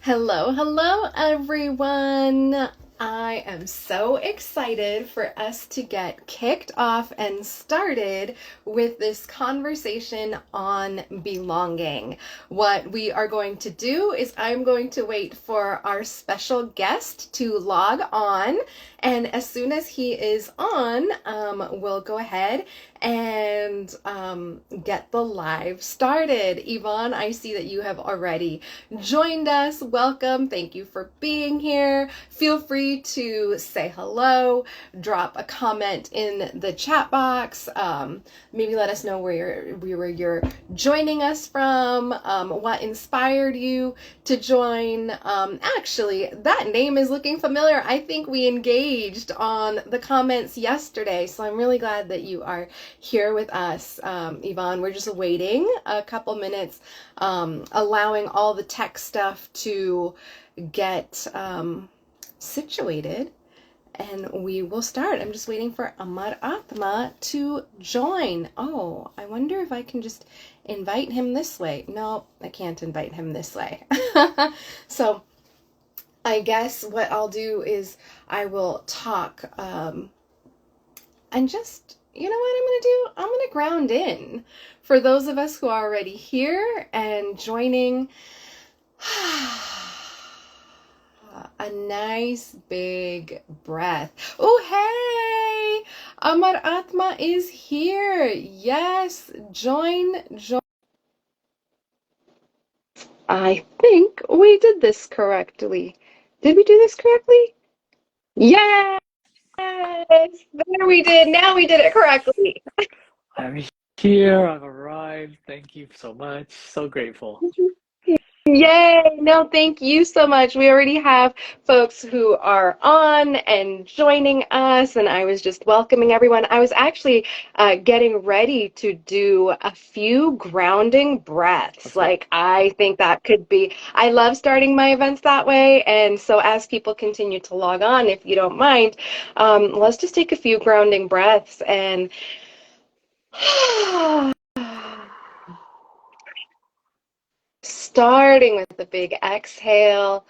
Hello, hello, everyone. I am so excited for us to get kicked off and started with this conversation on belonging. What we are going to do is I'm going to wait for our special guest to log on, and as soon as he is on, we'll go ahead and get the live started. Yvonne, I see that you have already joined us. Welcome. Thank you for being here. Feel free to say hello, drop a comment in the chat box. Maybe let us know where you're joining us from, what inspired you to join. Actually, that name is looking familiar. I think we engaged on the comments yesterday, so I'm really glad that you are here with us, Yvonne. We're just waiting a couple minutes, allowing all the tech stuff to get situated, and we will start. I'm just waiting for Amar Atma to join. Oh, I wonder if I can just invite him this way. No, I can't invite him this way. So I guess what I'll do is I will talk and just, you know what I'm going to do? I'm going to ground in. For those of us who are already here and joining, a nice big breath. Oh, hey! Amar Atma is here. Yes, join. I think we did this correctly. Did we do this correctly? Yes! There we did. Now we did it correctly. I'm here. I've arrived. Thank you so much. So grateful. Yay! No, thank you so much. We already have folks who are on and joining us, and I was just welcoming everyone. I was actually getting ready to do a few grounding breaths. Like, I think that could be, I love starting my events that way, and so as people continue to log on, if you don't mind, let's just take a few grounding breaths and starting with the big exhale.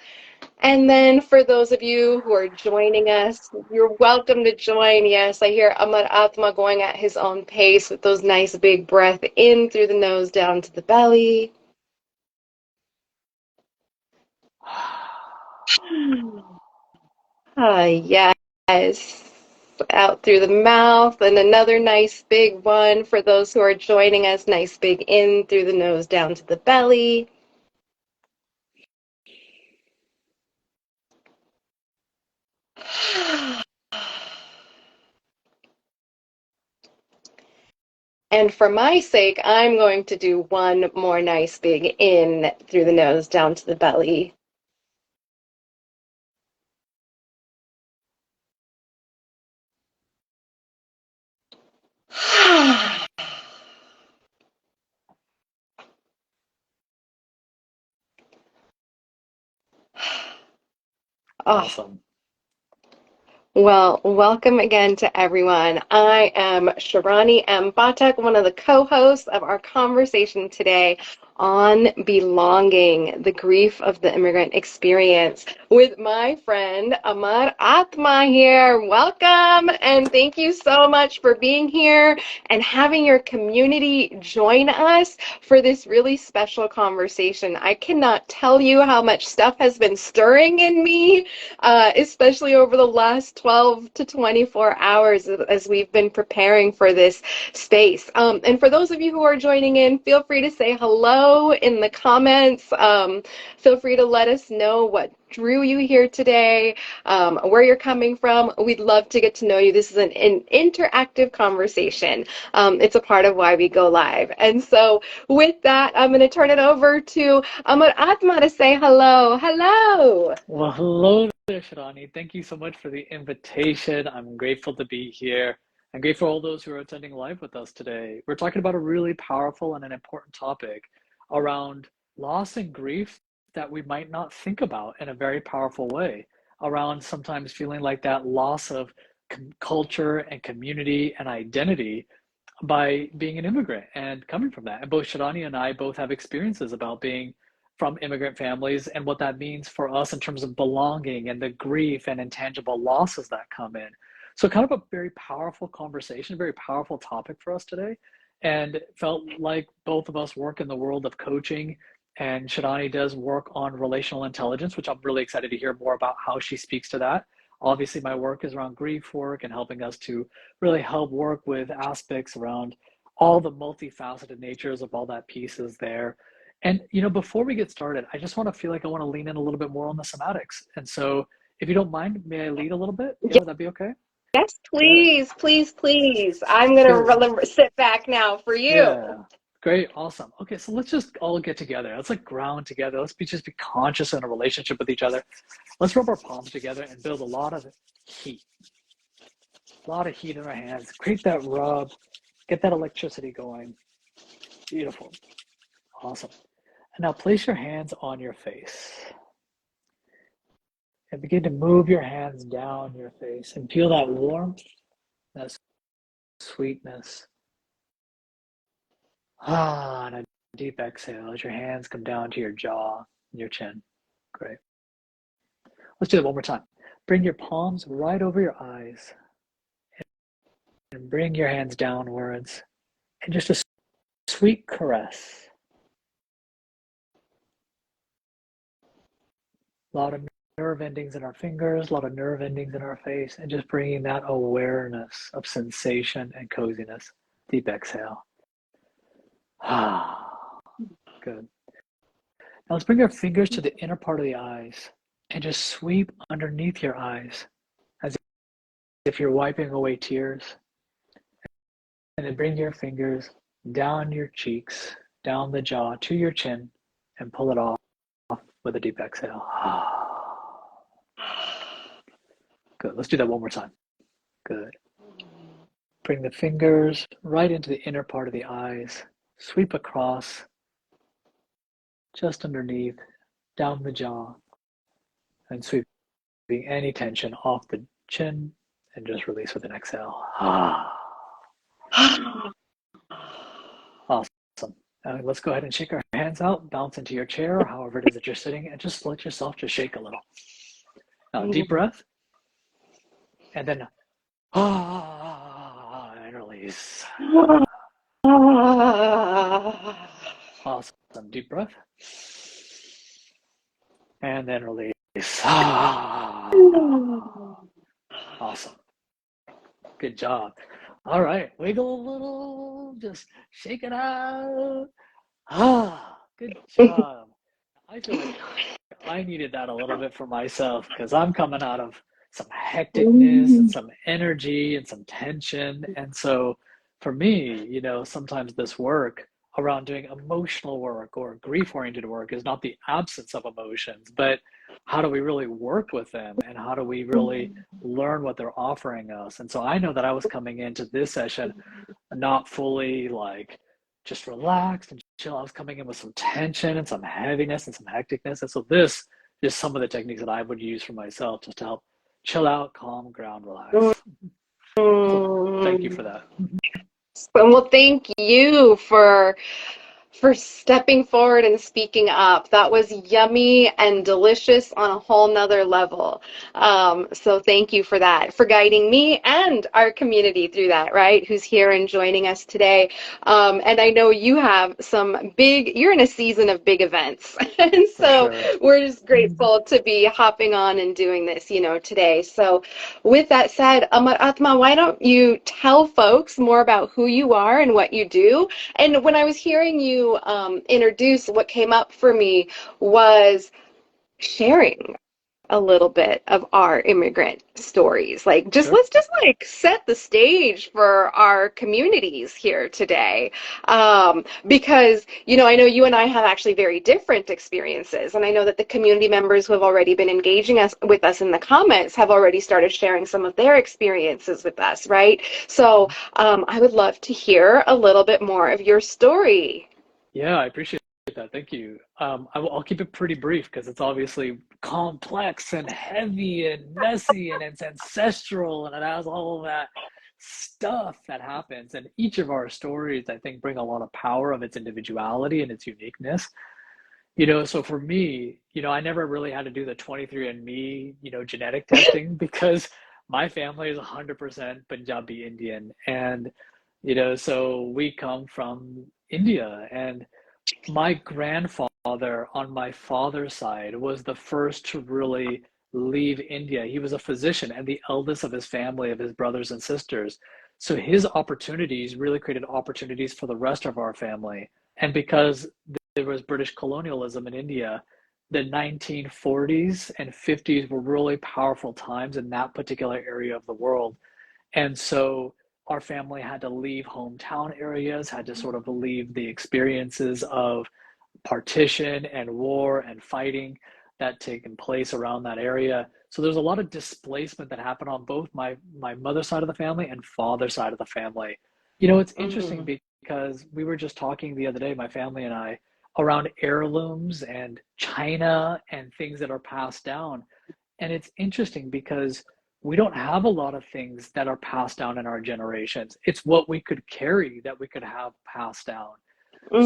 And then for those of you who are joining us, you're welcome to join. Yes, I hear Amar Atma going at his own pace with those nice big breath in through the nose, down to the belly. Yes. Out through the mouth, and another nice big one for those who are joining us. Nice big in through the nose, down to the belly. And for my sake, I'm going to do one more nice big in through the nose, down to the belly. Awesome. Well, welcome again to everyone. I am Sharani M. Batak, one of the co-hosts of our conversation today on belonging, the grief of the immigrant experience, with my friend Amar Atma here. Welcome, and thank you so much for being here and having your community join us for this really special conversation. I cannot tell you how much stuff has been stirring in me, especially over the last 12 to 24 hours as we've been preparing for this space. And for those of you who are joining in, feel free to say hello in the comments. Feel free to let us know what drew you here today, where you're coming from. We'd love to get to know you. This is an interactive conversation. It's a part of why we go live. And so with that, I'm going to turn it over to Amar Atma to say hello. Hello. Well, hello there, Sharani. Thank you so much for the invitation. I'm grateful to be here. I'm grateful for all those who are attending live with us today. We're talking about a really powerful and an important topic around loss and grief that we might not think about in a very powerful way, around sometimes feeling like that loss of culture and community and identity by being an immigrant and coming from that. And both Sharani and I both have experiences about being from immigrant families and what that means for us in terms of belonging and the grief and intangible losses that come in. So kind of a very powerful conversation, very powerful topic for us today. And it felt like both of us work in the world of coaching, and Shadani does work on relational intelligence, which I'm really excited to hear more about how she speaks to that. Obviously, my work is around grief work and helping us to really help work with aspects around all the multifaceted natures of all that pieces there. And before we get started, I just want to feel like I want to lean in a little bit more on the somatics. And so, if you don't mind, may I lead a little bit? Yeah, would that be okay? Yes, Good. please, please, please. I'm gonna sit back now for you. Yeah. Great. Awesome. Okay. So let's just all get together. Let's like ground together. Let's just be conscious in a relationship with each other. Let's rub our palms together and build a lot of heat. A lot of heat in our hands. Create that rub. Get that electricity going. Beautiful. Awesome. And now place your hands on your face. And begin to move your hands down your face and feel that warmth, that sweetness. And a deep exhale as your hands come down to your jaw and your chin. Great. Let's do that one more time. Bring your palms right over your eyes and bring your hands downwards and just a sweet caress. A lot of nerve endings in our fingers, a lot of nerve endings in our face, and just bringing that awareness of sensation and coziness. Deep exhale. Good. Now let's bring our fingers to the inner part of the eyes and just sweep underneath your eyes as if you're wiping away tears. And then bring your fingers down your cheeks, down the jaw to your chin, and pull it off with a deep exhale. Good. Let's do that one more time. Good. Bring the fingers right into the inner part of the eyes. Sweep across, just underneath, down the jaw, and sweeping any tension off the chin, and just release with an exhale. Awesome. Let's go ahead and shake our hands out, bounce into your chair, or however it is that you're sitting, and just let yourself just shake a little. Now, deep breath, and then and release. Awesome. Deep breath, and then release. Awesome. Good job. All right, wiggle a little, just shake it out. Good job. I feel like I needed that a little bit for myself because I'm coming out of some hecticness and some energy and some tension. And so for me, sometimes this work around doing emotional work or grief-oriented work is not the absence of emotions, but how do we really work with them and how do we really learn what they're offering us? And so I know that I was coming into this session not fully like just relaxed and chill. I was coming in with some tension and some heaviness and some hecticness. And so this is some of the techniques that I would use for myself just to help chill out, calm, ground, relax. So thank you for that. Well, thank you for stepping forward and speaking up. That was yummy and delicious on a whole nother level. So thank you for that, for guiding me and our community through that, right? Who's here and joining us today. And I know you have you're in a season of big events. And so we're just grateful to be hopping on and doing this, today. So with that said, Amar, Atma, why don't you tell folks more about who you are and what you do? And when I was hearing you introduce, what came up for me was sharing a little bit of our immigrant stories. Let's just set the stage for our communities here today. Because, I know you and I have actually very different experiences. And I know that the community members who have already been engaging with us in the comments have already started sharing some of their experiences with us, right? So I would love to hear a little bit more of your story. Yeah, I appreciate that. Thank you. I'll keep it pretty brief because it's obviously complex and heavy and messy and it's ancestral and it has all of that stuff that happens. And each of our stories, I think, bring a lot of power of its individuality and its uniqueness. So for me, I never really had to do the 23andMe, genetic testing because my family is 100% Punjabi Indian. And, so we come from India. And my grandfather on my father's side was the first to really leave India. He was a physician and the eldest of his family, of his brothers and sisters. So his opportunities really created opportunities for the rest of our family. And because there was British colonialism in India, the 1940s and 50s were really powerful times in that particular area of the world. And so our family had to leave hometown areas, had to sort of leave the experiences of partition and war and fighting that taken place around that area. So there's a lot of displacement that happened on both my mother's side of the family and father's side of the family. It's interesting Mm. because we were just talking the other day, my family and I, around heirlooms and China and things that are passed down. And it's interesting because we don't have a lot of things that are passed down in our generations. It's what we could carry that we could have passed down.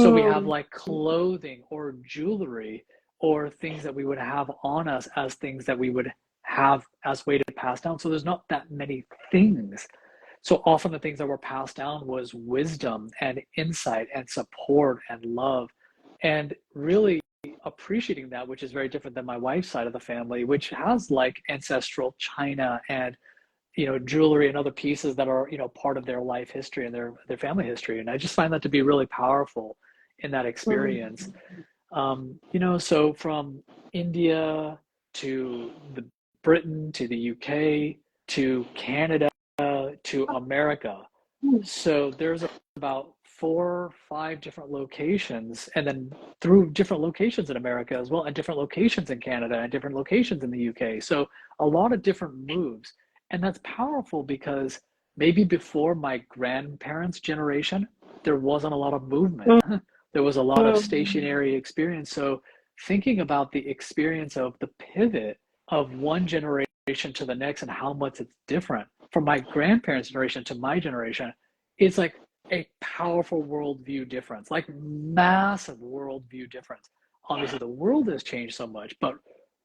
So we have Mm. like clothing or jewelry or things that we would have on us as things that we would have as way to pass down. So there's not that many things. So often the things that were passed down was wisdom and insight and support and love and really appreciating that, which is very different than my wife's side of the family, which has like ancestral China and jewelry and other pieces that are part of their life history and their family history. And I just find that to be really powerful in that experience. Mm. So from India to the Britain to the UK to Canada to America, so there's about 4 or 5 different locations, and then through different locations in America as well, and different locations in Canada, and different locations in the UK. So a lot of different moves. And that's powerful because maybe before my grandparents' generation, there wasn't a lot of movement. There was a lot of Mm. stationary experience. So thinking about the experience of the pivot of one generation to the next and how much it's different from my grandparents' generation to my generation, it's like a powerful worldview difference, like massive worldview difference. Obviously, the world has changed so much, but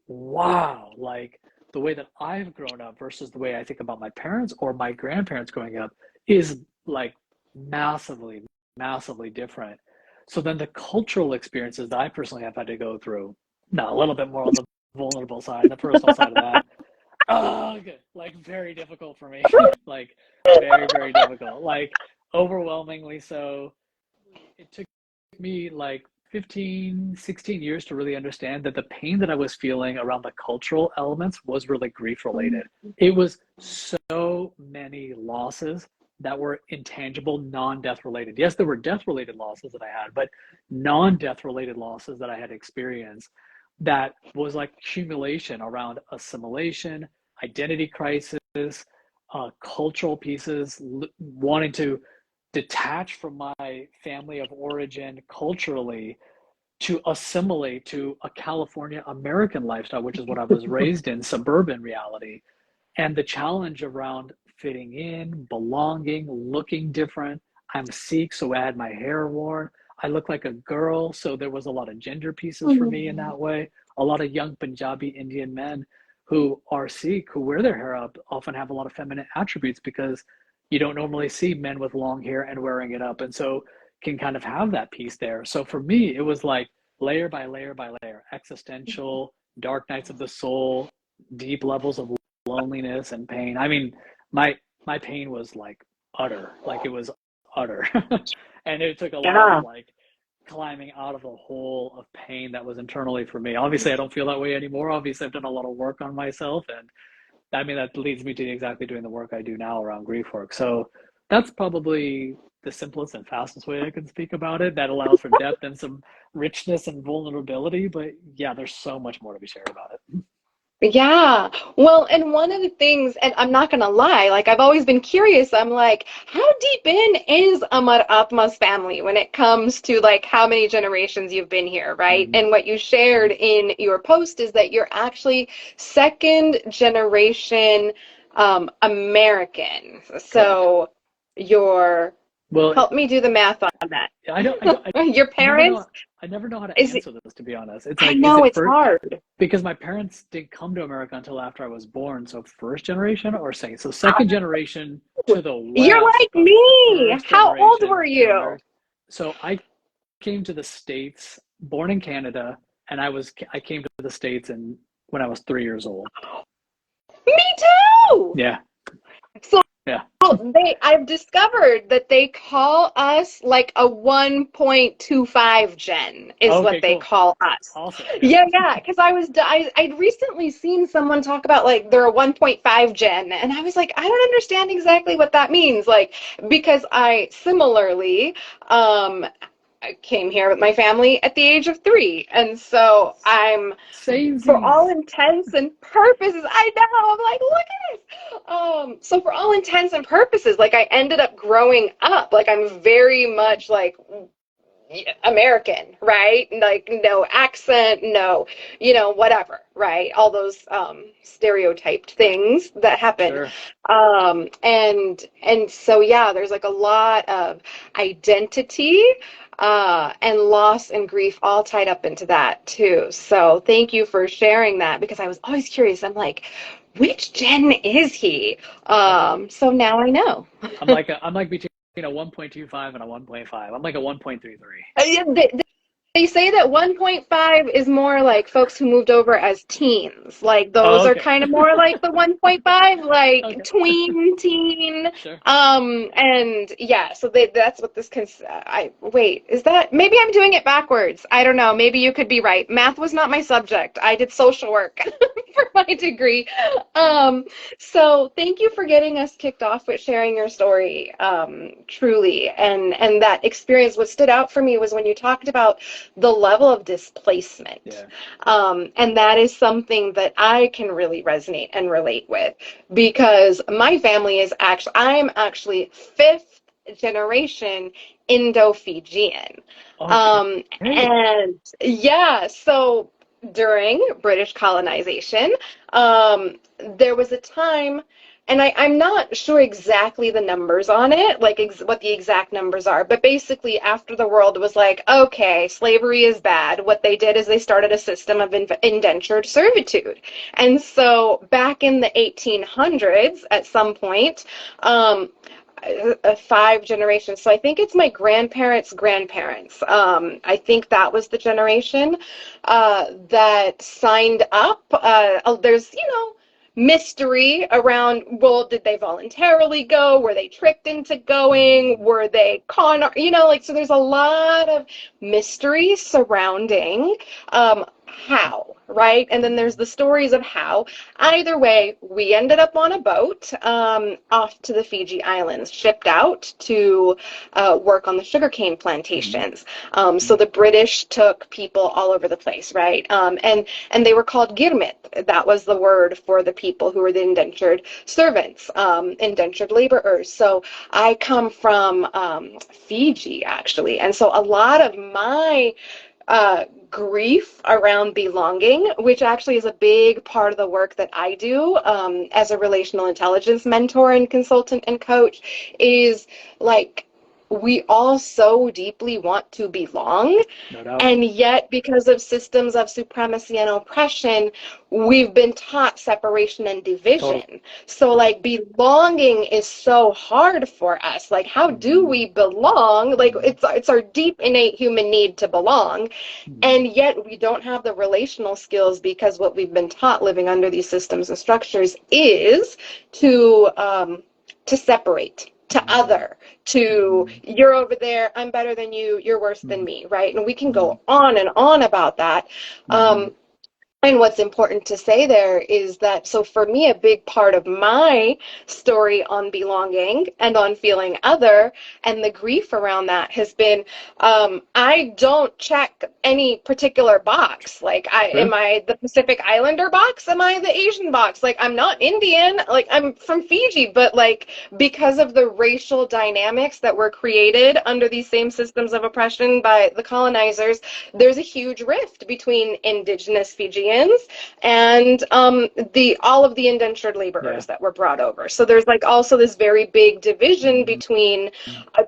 wow, like the way that I've grown up versus the way I think about my parents or my grandparents growing up is like massively, massively different. So then the cultural experiences that I personally have had to go through, now a little bit more on the vulnerable side, the personal side of that, oh, good. Like very difficult for me. Like very, very difficult. Like overwhelmingly so. It took me like 15, 16 years to really understand that the pain that I was feeling around the cultural elements was really grief related. It was so many losses that were intangible, non-death related. Yes, there were death related losses that I had, but non-death related losses that I had experienced that was like accumulation around assimilation, identity crisis, cultural pieces, wanting to detach from my family of origin culturally to assimilate to a California American lifestyle, which is what I was raised in, suburban reality. And the challenge around fitting in, belonging, looking different. I'm Sikh, so I had my hair worn. I look like a girl, so there was a lot of gender pieces for me in Mm. that way. A lot of young Punjabi Indian men who are Sikh, who wear their hair up, often have a lot of feminine attributes because you don't normally see men with long hair and wearing it up. And so can kind of have that piece there. So for me, it was like layer by layer by layer, existential, dark nights of the soul, deep levels of loneliness and pain. I mean, my pain was like utter, like it was utter. And it took a lot of Yeah. like climbing out of the hole of pain that was internally for me. Obviously, I don't feel that way anymore. Obviously, I've done a lot of work on myself, and I mean that leads me to exactly doing the work I do now around grief work. So that's probably the simplest and fastest way I can speak about it. That allows for depth and some richness and vulnerability. But yeah, there's so much more to be shared about it. Yeah. Well, and one of the things, and I'm not gonna lie, like I've always been curious. I'm like, how deep in is Amar Atma's family when it comes to like how many generations you've been here, right? Mm-hmm. And what you shared in your post is that you're actually second generation American. Correct. So your Well, Help me do the math on that. I don't, I don't, Your I never know. parents, I never know how to is it, answer this, to be honest. It's I like, is know it it's first? hard. Because my parents didn't come to America until after I was born. So first generation or second? So second generation to the You're west, like but me. first How old generation were in you? America. So I came to the States, born in Canada, and I came to the States and when I was 3 years old. Me too. Yeah, So yeah. I've discovered that they call us like a 1.25 gen is what Okay, they cool. call us. Awesome. Yeah. Yeah, because I'd recently seen someone talk about like they're a 1.5 gen, and I was like, I don't understand exactly what that means. Like, because I similarly, I came here with my family at the age of 3, and so I'm, for all Samesies. intents and purposes, I know, I'm like, look at this. So for all intents and purposes, like I ended up growing up, like I'm very much like American, right? Like no accent, no, whatever, right? All those stereotyped things that happen. Sure. And so yeah, there's like a lot of identity and loss and grief all tied up into that too. So thank you for sharing that because I was always curious. I'm like, which gen is he? I'm So now I know. I'm like between a 1.25 and a 1.5. I'm like a 1.33. Yeah, they say that 1.5 is more like folks who moved over as teens. Like Oh, those are okay. kind of more like the 1.5, like Okay. tween, teen. Sure. And yeah, so that's what this I wait, is that maybe I'm doing it backwards. I don't know. Maybe you could be right. Math was not my subject. I did social work for my degree. Yeah. Um, so thank you for getting us kicked off with sharing your story, truly. And that experience, what stood out for me was when you talked about the level of displacement. Yeah. And that is something that I can really resonate and relate with because my family is I'm actually fifth generation Indo-Fijian. Okay. And yeah, so during British colonization, um, there was a time, and I'm not sure exactly the numbers on it, like what the exact numbers are, but basically after the world was like, okay, slavery is bad, what they did is they started a system of indentured servitude. And so back in the 1800s, at some point, um, 5 generations. So I think it's my grandparents' grandparents. I think that was the generation that signed up. There's, mystery around, well, did they voluntarily go? Were they tricked into going? Mm, Were they like, so there's a lot of mystery surrounding how, right? And then there's mm, the stories of how. Either way, we ended up on a boat off to the Fiji Islands, shipped out to work on the sugarcane mm, plantations. So mm, the British took people all over the place, right? And they were called girmit. That was the word for the people who were the indentured servants, indentured laborers. So I come from Fiji, actually. And so a lot of my grief around belonging, which actually is a big part of the work that I do as a relational intelligence mentor and consultant and coach, is like we all so deeply want to belong. no doubt. And yet, because of systems of supremacy and oppression, we've been taught separation and Totally. division. So, like, belonging is so hard for us. Like, how do Mm, we belong? Like, mm, it's our deep innate human need to belong, mm, and yet we don't have the relational skills because what we've been taught living under these systems and structures is to separate, to mm, other, to mm, you're over there, I'm better than you, you're worse than mm, me, right? And we can mm, go on and on about that. mm, And what's important to say there is that, so for me, a big part of my story on belonging and on feeling other and the grief around that has been, I don't check any particular box. Like, am sure. I the Pacific Islander box? Am I the Asian box? Like, I'm not Indian. Like, I'm from Fiji, but like, because of the racial dynamics that were created under these same systems of oppression by the colonizers, there's a huge rift between indigenous Fijians Fijians and the all of the indentured Yeah. laborers that were brought over. So there's like also this very big division Mm-hmm. between,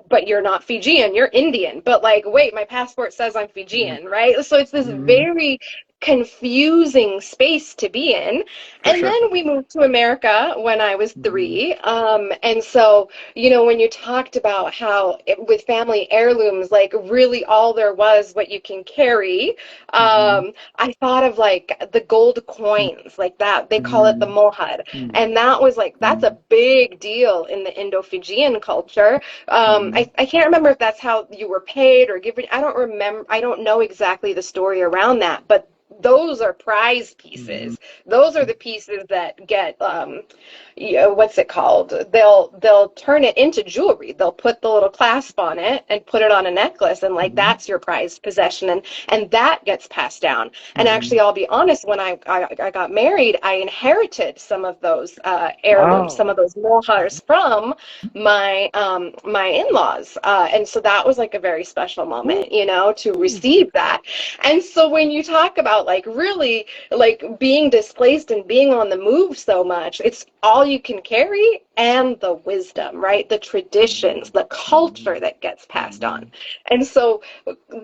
but you're not Fijian, you're Indian. But like, wait, my passport says I'm Fijian, right? So it's this Mm-hmm. very confusing space to be in. For And sure. then we moved to America when I was Mm-hmm. 3. And so, when you talked about how with family heirlooms, like really all there was what you can carry, Mm-hmm. I thought of like the gold coins, like that. They call it the Mm-hmm. mohad. And that was like, that's a big deal in the Indo-Fijian culture. Mm-hmm. I can't remember if that's how you were paid or given. I don't remember. I don't know exactly the story around that, but those are prize Mm-hmm. pieces. Those are the pieces that get what's it called? They'll turn it into jewelry. They'll put the little clasp on it and put it on a necklace, and like Mm-hmm. that's your prized possession, and that gets passed down. And Mm-hmm. actually, I'll be honest, when I got married, I inherited some of those heirlooms, some Wow. of those mohars from my in-laws, and so that was like a very special moment, to Ooh. receive that. And so when you talk about like really like being displaced and being on the move so much, it's all you can carry and the wisdom, right? The traditions, the culture Mm-hmm. that gets passed on. Mm-hmm. And so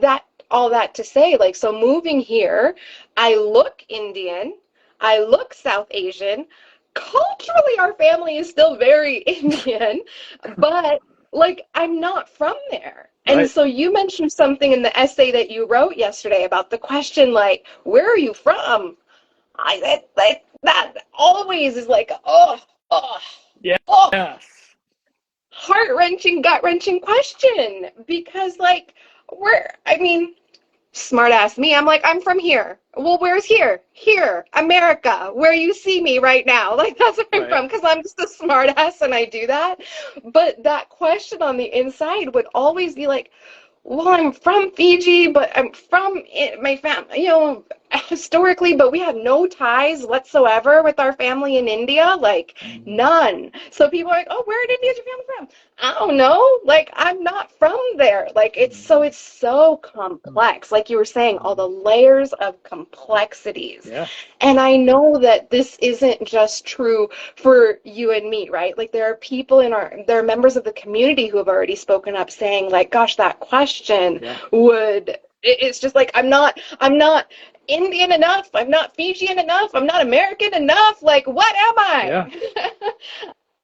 that all that to say, like, so moving here, I look Indian, I look South Asian. Culturally, our family is still very Indian, but like I'm not from there. And Right. so you mentioned something in the essay that you wrote yesterday about the question, like, where are you from? That always is like, oh, Yeah. oh, Yes. heart-wrenching, gut-wrenching question. Because like, I mean, smart ass me, I'm like, I'm from here. Well, where's here? Here, America, where you see me right now. Like, that's where I'm Right. from, because I'm just a smart ass and I do that. But that question on the inside would always be like, well, I'm from Fiji, but I'm from my family, historically, but we have no ties whatsoever with our family in India, like Mm-hmm. none. So people are like, oh, where in India is your family from? I don't know. Like, I'm not from there. Like, Mm-hmm. it's so complex. Like you were saying, all Mm-hmm. the layers of complexities. Yeah. And I know that this isn't just true for you and me, right? Like there are people there are members of the community who have already spoken up saying like, gosh, that question Yeah. it's just like, I'm not Indian enough. I'm not Fijian enough. I'm not American enough. Like, what am Yeah. I?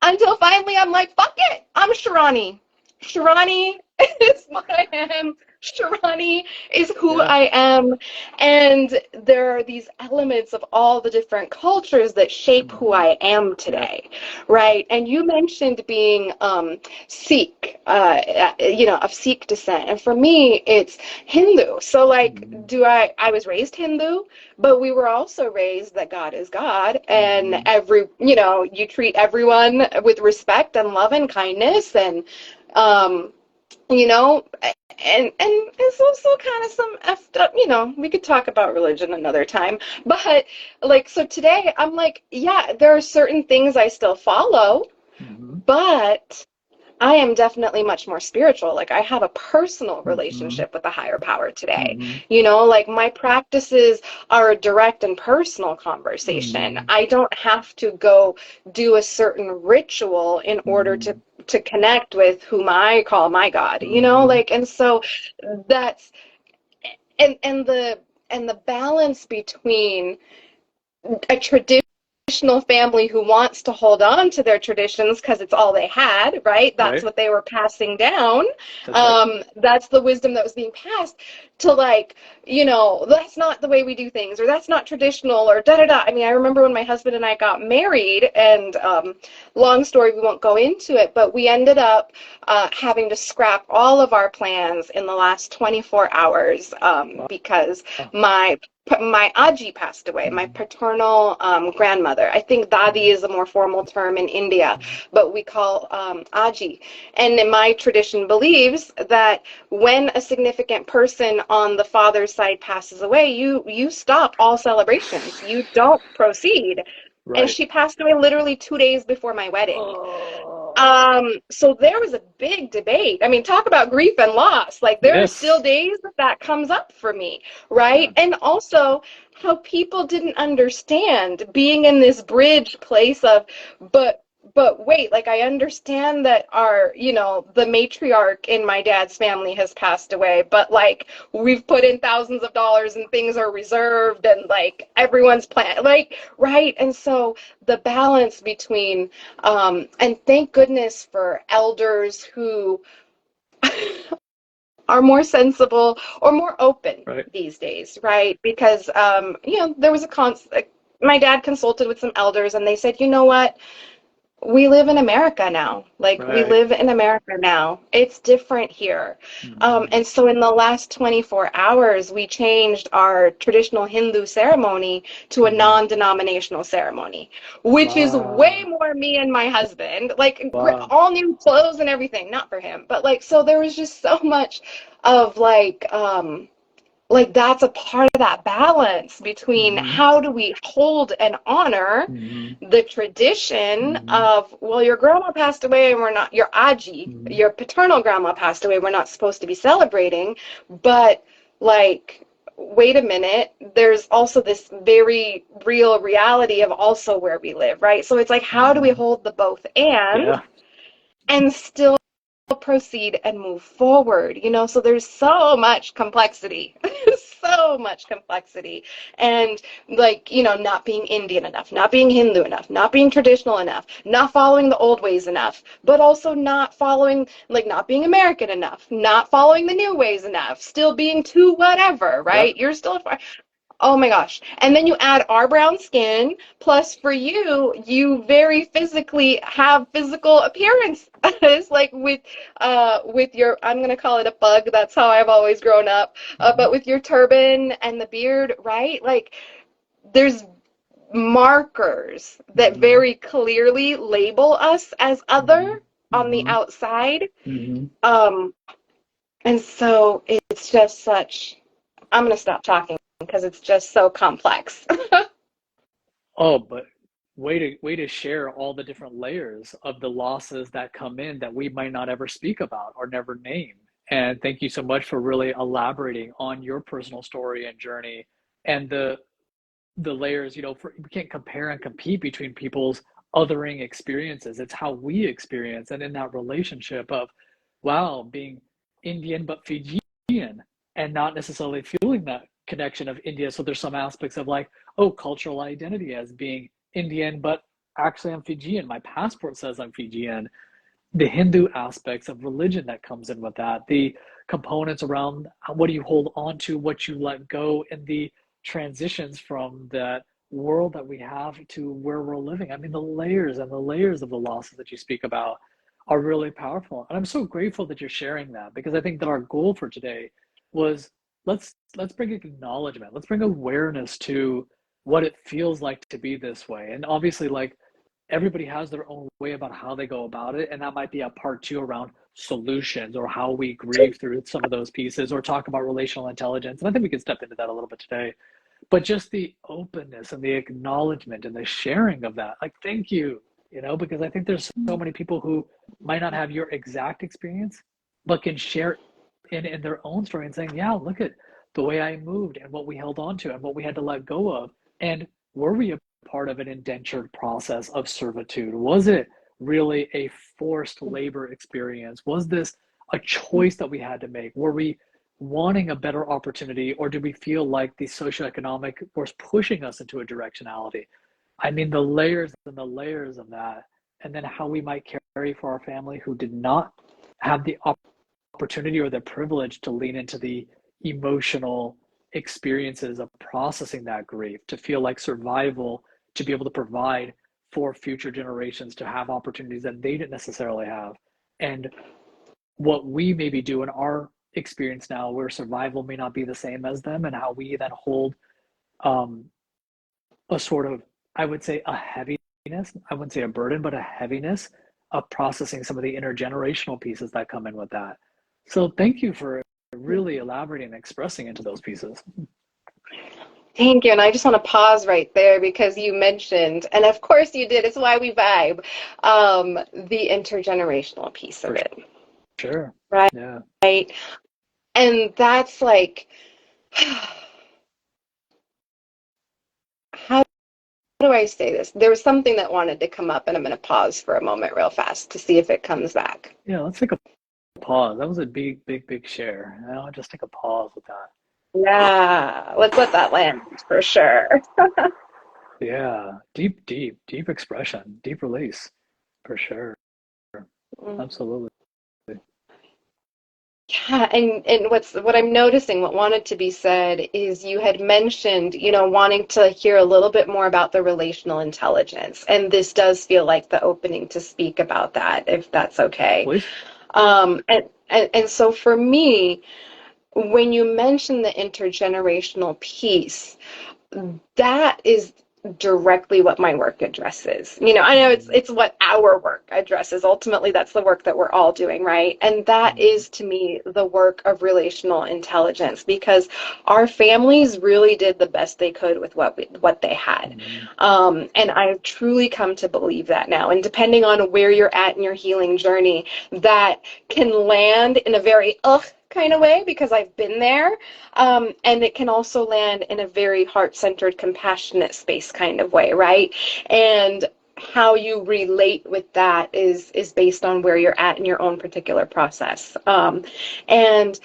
Until finally I'm like, fuck it. I'm Sharani. Sharani is what I am. Sharani is who Yeah. I am. And there are these elements of all the different cultures that shape who Mm-hmm. I am Yeah. today, right? And you mentioned being Sikh, of Sikh descent. And for me, it's Hindu. So like, Mm-hmm. I was raised Hindu, but we were also raised that God is God, and Mm-hmm. you treat everyone with respect and love and kindness, and um, you know, and it's also kind of some effed up, we could talk about religion another time, but like, so today I'm like, yeah, there are certain things I still follow, Mm-hmm. but I am definitely much more spiritual. Like I have a personal Mm-hmm. relationship with a higher power today. Mm-hmm. Like my practices are a direct and personal conversation. Mm-hmm. I don't have to go do a certain ritual in order Mm-hmm. to connect with whom I call my God, Mm-hmm. like, and so that's and the balance between a traditional family who wants to hold on to their traditions because it's all they had, right? That's Right. what they were passing down. That's right. That's the wisdom that was being passed to like, that's not the way we do things, or that's not traditional, or da da da. I mean, I remember when my husband and I got married, and long story, we won't go into it, but we ended up having to scrap all of our plans in the last 24 hours because Wow. my aji passed away, my Mm-hmm. paternal grandmother. I think dadi is a more formal term in India, Mm-hmm. but we call aji. And in my tradition believes that when a significant person on the father's side passes away, you stop all celebrations. You don't proceed. And Right. she passed away literally 2 days before my wedding. Oh. So there was a big debate. I mean, talk about grief and loss. Like there are still Yes. days that that comes up for me, Yeah. right? And also how people didn't understand being in this bridge place of, but but wait, like I understand that our, the matriarch in my dad's family has passed away, but like we've put in thousands of dollars and things are reserved and like everyone's plan, like, right? And so the balance between and thank goodness for elders who are more sensible or more open Right. these days, right? Because, there was my dad consulted with some elders and they said, you know what? We live in America now. Like, we Right. live in America now. It's different here. Mhm. And so in the last 24 hours, we changed our traditional Hindu ceremony to a Mhm. non-denominational ceremony, which is way Wow. more me and my husband, like Wow. all new clothes and everything, not for him, but like, so there was just so much of like that's a part of that balance between Mhm. how do we hold and honor Mhm. the tradition Mhm. of, well, your grandma passed away and we're not, your aji, Mhm. your paternal grandma passed away, we're not supposed to be celebrating, but like, wait a minute, there's also this very real reality of also where we live, right? So it's like, how do we Mhm. hold the both Yeah. and still proceed and move forward, so there's so much complexity. So much complexity. And like, not being Indian enough, not being Hindu enough, not being traditional enough, not following the old ways enough, but also not following, like, not being American enough, not following the new ways enough, still being too whatever, Yeah. right? You're still, oh my gosh. And then you add our brown skin, plus for you, you very physically have physical appearance. It's like with your, I'm gonna call it a bug, that's how I've always grown up. But Mhm. with your turban and the beard, right? Like there's markers that Mhm. very clearly label us as Mhm. other on the Mhm. outside. Mhm. Um, and so it's just such, I'm gonna stop talking because it's just so complex. Oh, but way to share all the different layers of the losses that come in that we might not ever speak about or never name. And thank you so much for really elaborating on your personal story and journey and the layers, we can't compare and compete between people's othering experiences. It's how we experience and in that relationship of, wow, being Indian but Fijian and not necessarily feeling that connection of India. So there's some aspects of like, oh, cultural identity as being Indian, but actually I'm Fijian. My passport says I'm Fijian. The Hindu aspects of religion that comes in with that, the components around what do you hold on to, what you let go, and the transitions from that world that we have to where we're living. I mean, the layers and the layers of the losses that you speak about are really powerful. And I'm so grateful that you're sharing that because I think that our goal for today was let's bring acknowledgement, let's bring awareness to what it feels like to be this way. And obviously, like everybody has their own way about how they go about it. And that might be a part two around solutions or how we grieve through some of those pieces or talk about relational intelligence. And I think we can step into that a little bit today. But just the openness and the acknowledgement and the sharing of that, like, thank you, because I think there's so many people who might not have your exact experience, but can share in their own story and saying, yeah, look at the way I moved and what we held on to and what we had to let go of. And were we a part of an indentured process of servitude? Was it really a forced labor experience? Was this a choice that we had to make? Were we wanting a better opportunity, or did we feel like the socioeconomic was pushing us into a directionality? I mean, the layers and the layers of that, and then how we might carry for our family who did not have the opportunity or the privilege to lean into the emotional experiences of processing that grief, to feel like survival, to be able to provide for future generations to have opportunities that they didn't necessarily have. And what we maybe do in our experience now, where survival may not be the same as them, and how we then hold um, a sort of, I would say, a heaviness. I wouldn't say a burden, but a heaviness of processing some of the intergenerational pieces that come in with that. So thank you for really elaborating and expressing into those pieces. Thank you. And I just want to pause right there because you mentioned, and of course you did, it's why we vibe, the intergenerational piece of For it, sure. right? Yeah. And that's like, how do I say this? There was something that wanted to come up, and I'm going to pause for a moment real fast to see if it comes back. Yeah, let's take a pause. That was a big, big, big share. I'll just take a pause with that. Yeah, let's let that land for sure. Yeah. Deep, deep, deep expression, deep release. For sure. Absolutely. Yeah, and what I'm noticing, what wanted to be said is you had mentioned, wanting to hear a little bit more about the relational intelligence, and this does feel like the opening to speak about that, if that's okay. Please. And so for me, when you mention the intergenerational piece, that is directly what my work addresses. I know it's Mhm. it's what our work addresses. Ultimately, that's the work that we're all doing, right? And that Mhm. is to me the work of relational intelligence because our families really did the best they could with what they had. Mhm. And I've truly come to believe that now. And depending on where you're at in your healing journey, that can land in a very ugh kind of way because I've been there, and it can also land in a very heart-centered, compassionate space kind of way, right? And how you relate with that is based on where you're at in your own particular process. And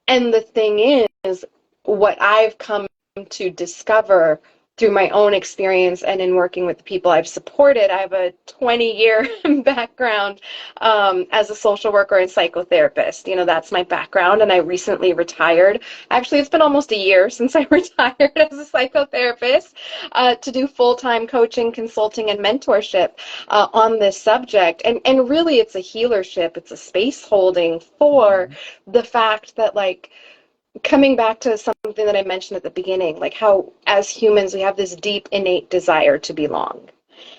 and the thing is, what I've come to discover through my own experience and in working with the people I've supported, I have a 20-year background as a social worker and psychotherapist. That's my background, and I recently retired. Actually, it's been almost a year since I retired as a psychotherapist to do full-time coaching, consulting, and mentorship on this subject. And really, it's a healership. It's a space holding for Mhm. the fact that, like, coming back to something that I mentioned at the beginning, like how as humans we have this deep innate desire to belong.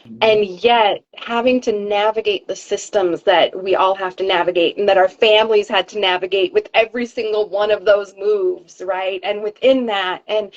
Mhm. And yet, having to navigate the systems that we all have to navigate and that our families had to navigate with every single one of those moves, right? And within that, and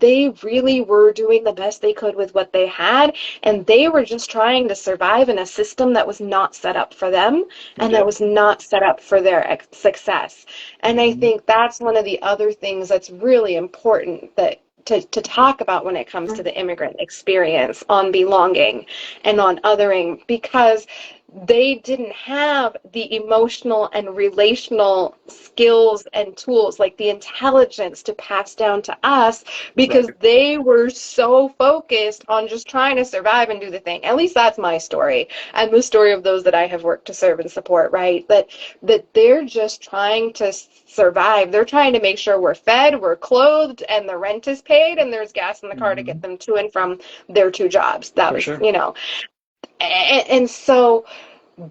they really were doing the best they could with what they had, and they were just trying to survive in a system that was not set up for them and that Yep. was not set up for their success. And I Mhm. think that's one of the other things that's really important that to talk about when it comes to the immigrant experience on belonging and on othering, because they didn't have the emotional and relational skills and tools, like the intelligence to pass down to us, because Right. they were so focused on just trying to survive and do the thing. At least that's my story and the story of those that I have worked to serve and support, right? That they're just trying to survive. They're trying to make sure we're fed, we're clothed, and the rent is paid, and there's gas in the car to get Mhm. them to and from their two jobs. That For was, sure. and so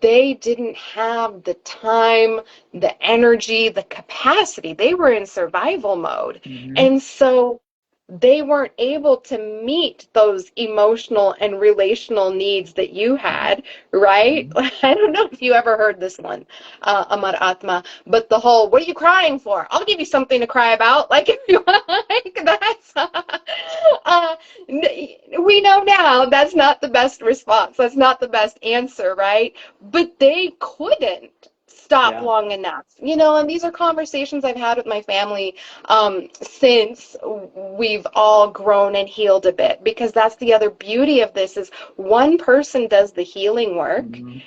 they didn't have the time, the energy, the capacity. They were in survival mode. Mhm. And so they weren't able to meet those emotional and relational needs that you had, right? Mhm. I don't know if you ever heard this one, Amar Atma, but the whole, what are you crying for? I'll give you something to cry about. Like, if you like, that's, we know now that's not the best response. That's not the best answer, right? But they couldn't stop Yeah. long enough, and these are conversations I've had with my family since we've all grown and healed a bit, because that's the other beauty of this is one person does the healing work Mhm.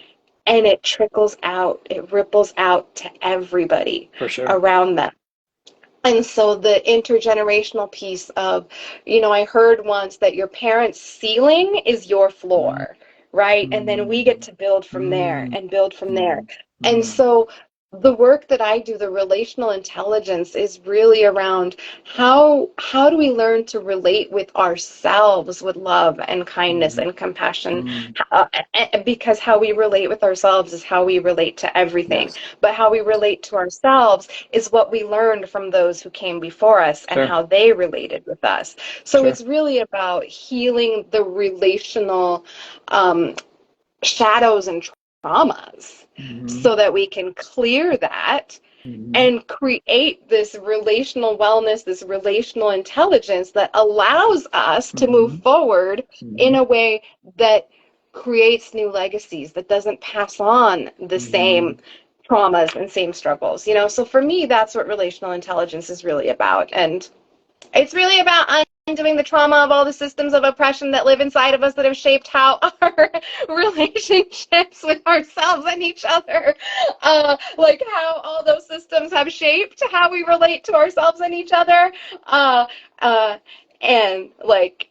and it trickles out, it ripples out to everybody For sure. around them. And so the intergenerational piece of, I heard once that your parents' ceiling is your Mhm. floor, right? And then we get Mm. to build from there Mm. and build from there. Mm. And Mm. so the work that I do, the relational intelligence, is really around how do we learn to relate with ourselves with love and kindness Mhm. and compassion? Mm. Because how we relate with ourselves is how we relate to everything. Yes. But how we relate to ourselves is what we learned from those who came before us and Sure. how they related with us. So Sure. it's really about healing the relational um, shadows and traumas Mhm. so that we can clear that Mm-hmm. and create this relational wellness, this relational intelligence that allows us to move Mm-hmm. forward in Mm-hmm. a way that creates new legacies, that doesn't pass on the Mm-hmm. same traumas and same struggles. So for me, that's what relational intelligence is really about. And it's really about undoing the trauma of all the systems of oppression that live inside of us that have shaped how our relationships with ourselves and each other, like how all those systems have shaped how we relate to ourselves and each other. Uh, uh, and like,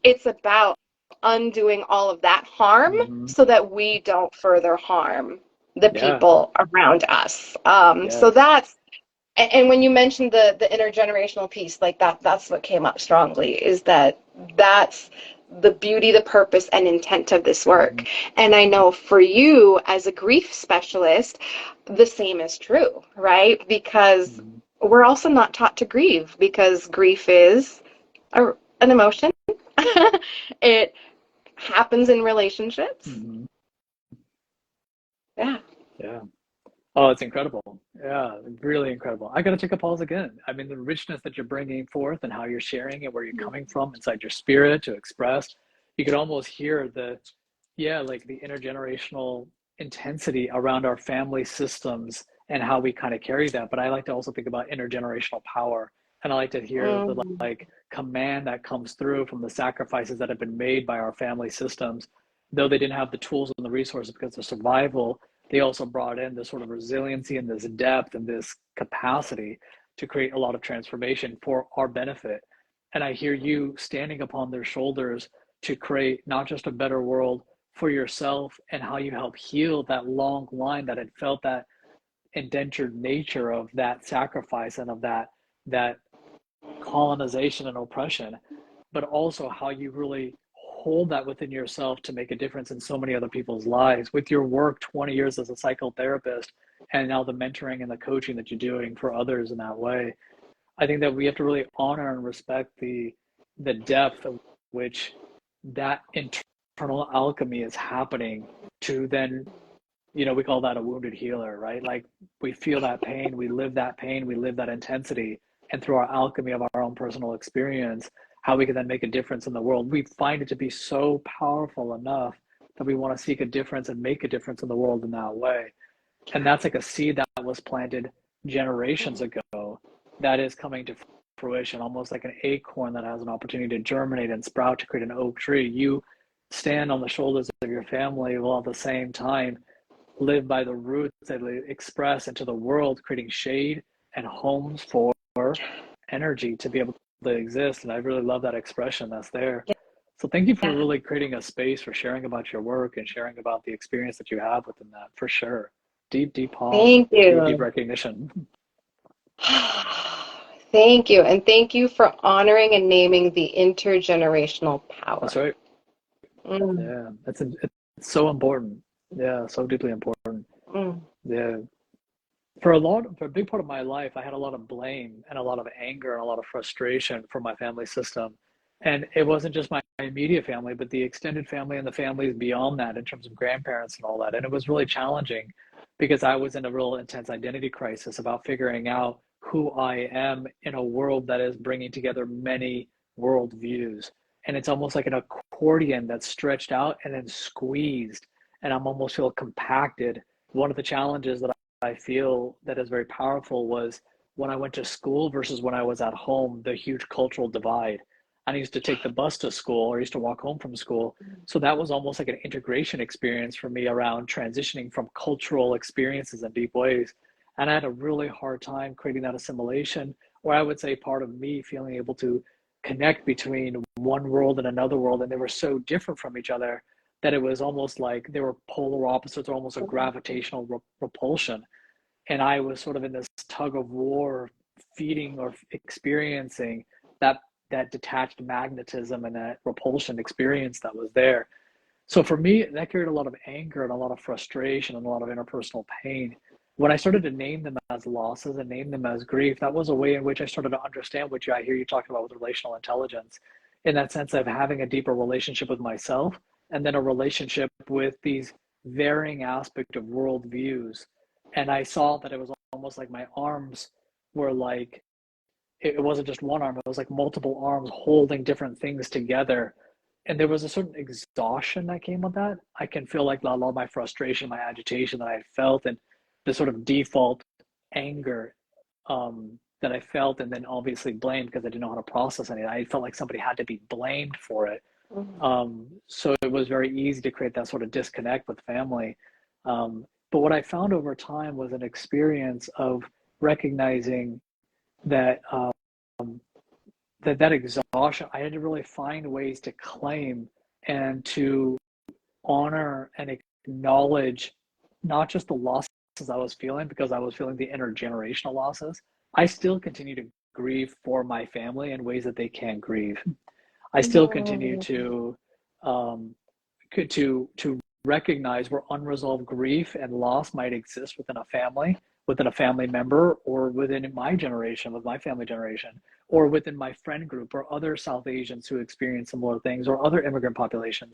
it's about undoing all of that harm Mm-hmm. so that we don't further harm the Yeah. people around us. So Yes. and when you mentioned the intergenerational piece, like that's what came up strongly, is that's the beauty, the purpose, and intent of this Mm-hmm. work. And I know for you as a grief specialist, the same is true, right? Because Mm-hmm. we're also not taught to grieve, because grief is an emotion. It happens in relationships. Mm-hmm. Yeah. Yeah. Oh, it's incredible. Yeah, really incredible. I got to take a pause again. I mean, the richness that you're bringing forth and how you're sharing and where you're coming from inside your spirit to express, you could almost hear yeah, like the intergenerational intensity around our family systems and how we kind of carry that. But I like to also think about intergenerational power. And I like to hear the Mm. like command that comes through from the sacrifices that have been made by our family systems. Though they didn't have the tools and the resources because of survival, they also brought in this sort of resiliency and this depth and this capacity to create a lot of transformation for our benefit. And I hear you standing upon their shoulders to create not just a better world for yourself and how you help heal that long line that had felt that indentured nature of that sacrifice and of that colonization and oppression, but also how you really hold that within yourself to make a difference in so many other people's lives with your work 20 years as a psychotherapist and now the mentoring and the coaching that you're doing for others in that way. I think that we have to really honor and respect the depth of which that internal alchemy is happening to then, we call that a wounded healer, right? Like we feel that pain, we live that intensity, and through our alchemy of our own personal experience, how we can then make a difference in the world. We find it to be so powerful enough that we want to seek a difference and make a difference in the world in that way. And that's like a seed that was planted generations ago that is coming to fruition, almost like an acorn that has an opportunity to germinate and sprout to create an oak tree. You stand on the shoulders of your family while at the same time live by the roots that they express into the world, creating shade and homes for energy to be able to exist. And I really love that expression that's there. So thank you for Yeah. really creating a space for sharing about your work and sharing about the experience that you have within that, for sure. Deep, deep pause, Thank deep, deep you. recognition. Thank you. And thank you for honoring and naming the intergenerational That's power. right. Mm, Yeah, it's so important. Yeah, so deeply important. mm, Yeah. For a big part of my life, I had a lot of blame and a lot of anger and a lot of frustration for my family system. And it wasn't just my immediate family, but the extended family and the families beyond that in terms of grandparents and all that. And it was really challenging because I was in a real intense identity crisis about figuring out who I am in a world that is bringing together many worldviews. And it's almost like an accordion that's stretched out and then squeezed, and I'm almost feel compacted. One of the challenges that I feel that is very powerful was when I went to school versus when I was at home, the huge cultural divide. I used to take the bus to school or I used to walk home from school. So that was almost like an integration experience for me around transitioning from cultural experiences in deep ways. And I had a really hard time creating that assimilation, or I would say part of me feeling able to connect between one world and another world. And they were so different from each other that it was almost like they were polar opposites or almost a gravitational repulsion. And I was sort of in this tug of war, feeding or experiencing that that detached magnetism and that repulsion experience that was there. So for me, that carried a lot of anger and a lot of frustration and a lot of interpersonal pain. When I started to name them as losses and name them as grief, that was a way in which I started to understand what I hear you talking about with relational intelligence, in that sense of having a deeper relationship with myself and then a relationship with these varying aspect of worldviews. And I saw that it was almost like my arms were like, it wasn't just one arm, it was like multiple arms holding different things together. And there was a certain exhaustion that came with that. I can feel like a lot of my frustration, my agitation that I felt, and the sort of default anger that I felt, and then obviously blamed because I didn't know how to process any. I felt like somebody had to be blamed for it. So it was very easy to create that sort of disconnect with family. But what I found over time was an experience of recognizing that that exhaustion, I had to really find ways to claim and to honor and acknowledge not just the losses I was feeling, because I was feeling the intergenerational losses. I still continue to grieve for my family in ways that they can't grieve. I still continue um, to recognize where unresolved grief and loss might exist within a family member, or within my generation, with my family generation, or within my friend group, or other South Asians who experience similar things, or other immigrant populations,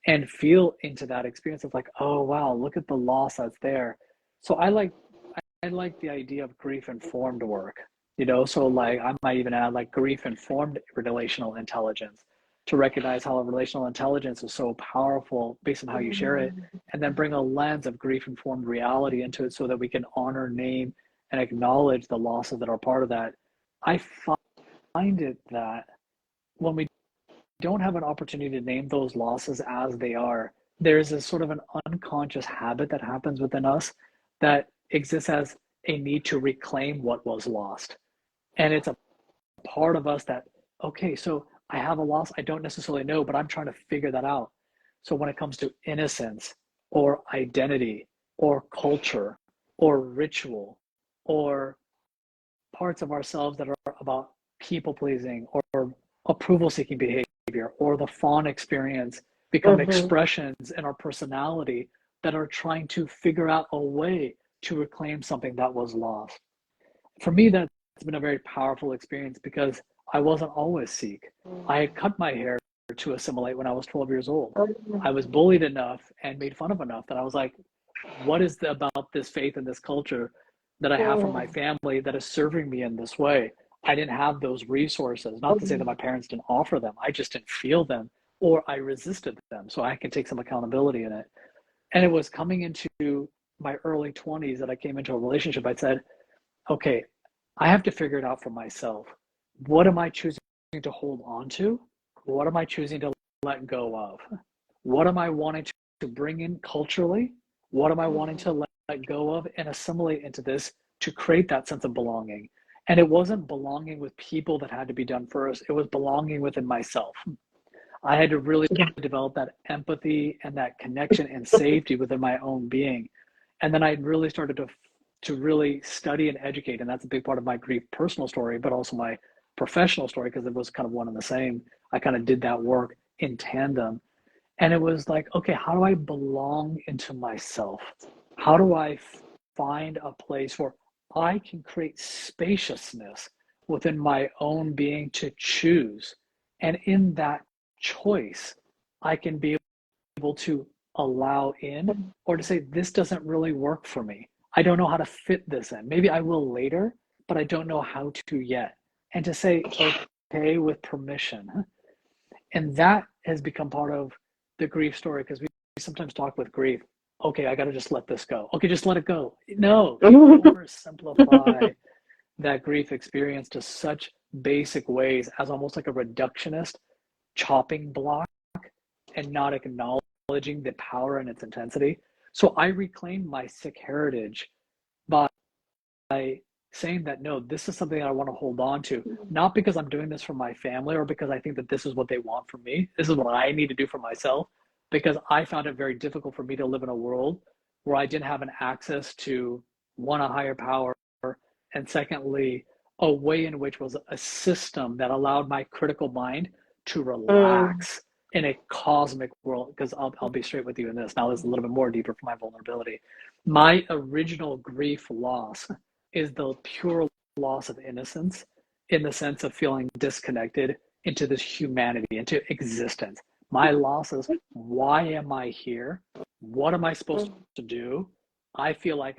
and feel into that experience of like, oh wow, look at the loss that's there. So I like the idea of grief informed work, so like I might even add like grief informed relational intelligence, to recognize how relational intelligence is so powerful based on how you share it, and then bring a lens of grief informed reality into it so that we can honor, name, and acknowledge the losses that are part of that. I find it that when we don't have an opportunity to name those losses as they are, there's a sort of an unconscious habit that happens within us that exists as a need to reclaim what was lost. And it's a part of us that, okay, so I have a loss I don't necessarily know, but I'm trying to figure that out. So when it comes to innocence or identity or culture or ritual or parts of ourselves that are about people pleasing or approval seeking behavior, or the fawn experience, become expressions in our personality that are trying to figure out a way to reclaim something that was lost. For me, that's been a very powerful experience because I wasn't always Sikh. I had cut my hair to assimilate when I was 12 years old. I was bullied enough and made fun of enough that I was like, what is it about this faith and this culture that I have from my family that is serving me in this way? I didn't have those resources. Not to say that my parents didn't offer them, I just didn't feel them, or I resisted them. So I can take some accountability in it. And it was coming into my early 20s that I came into a relationship. I said, okay, I have to figure it out for myself. What am I choosing to hold on to? What am I choosing to let go of? What am I wanting to bring in culturally? What am I wanting to let go of and assimilate into this to create that sense of belonging? And it wasn't belonging with people that had to be done first. It was belonging within myself. I had to really develop that empathy and that connection and safety within my own being. And then I really started to really study and educate. And that's a big part of my grief personal story, but also my professional story, because it was kind of one and the same. I kind of did that work in tandem. And it was like, okay, how do I belong into myself? How do I find a place where I can create spaciousness within my own being to choose? And in that choice, I can be able to allow in, or to say, this doesn't really work for me. I don't know how to fit this in. Maybe I will later, but I don't know how to yet. And to say, okay, with permission. And that has become part of the grief story, because we sometimes talk with grief, okay, I got to just let this go. Okay, just let it go. No, you oversimplify that grief experience to such basic ways as almost like a reductionist chopping block, and not acknowledging the power and its intensity. So I reclaimed my Sikh heritage by saying that, no, this is something I want to hold on to, not because I'm doing this for my family or because I think that this is what they want from me. This is what I need to do for myself, because I found it very difficult for me to live in a world where I didn't have an access to, one, a higher power, and secondly, a way in which was a system that allowed my critical mind to relax in a cosmic world. Because I'll be straight with you in this. Now this is a little bit more deeper for my vulnerability. My original grief loss is the pure loss of innocence, in the sense of feeling disconnected into this humanity, into existence. My loss is, why am I here? What am I supposed to do? I feel like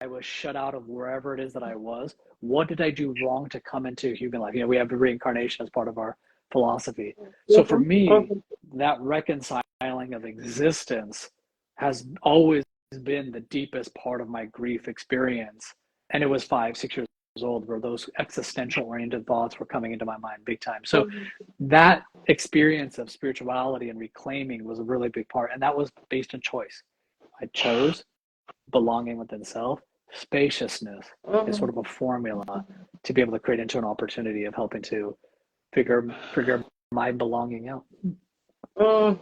was shut out of wherever it is that I was? What did I do wrong to come into human life? We have reincarnation as part of our philosophy. So for Mhm, me, mhm, that reconciling of existence has always been the deepest part of my grief experience. And it was 5, 6 years old where those existential oriented thoughts were coming into my mind big time. So mhm, that experience of spirituality and reclaiming was a really big part. And that was based on choice. I chose belonging within self. Spaciousness is mhm. sort of a formula to be able to create into an opportunity of helping to figure my belonging out. Mm.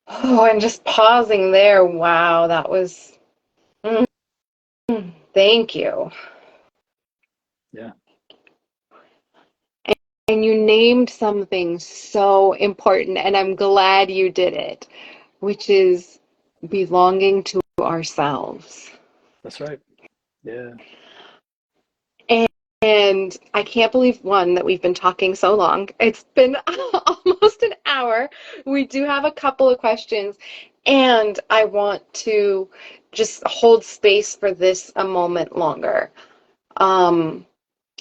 Oh, and just pausing there. Wow, that was. Mm, thank you. Yeah, And you named something so important, and I'm glad you did it, which is belonging to ourselves. that's right. Yeah. And I can't believe, one, that we've been talking so long. It's been almost an hour. We do have a couple of questions, and I want to just hold space for this a moment longer. Um,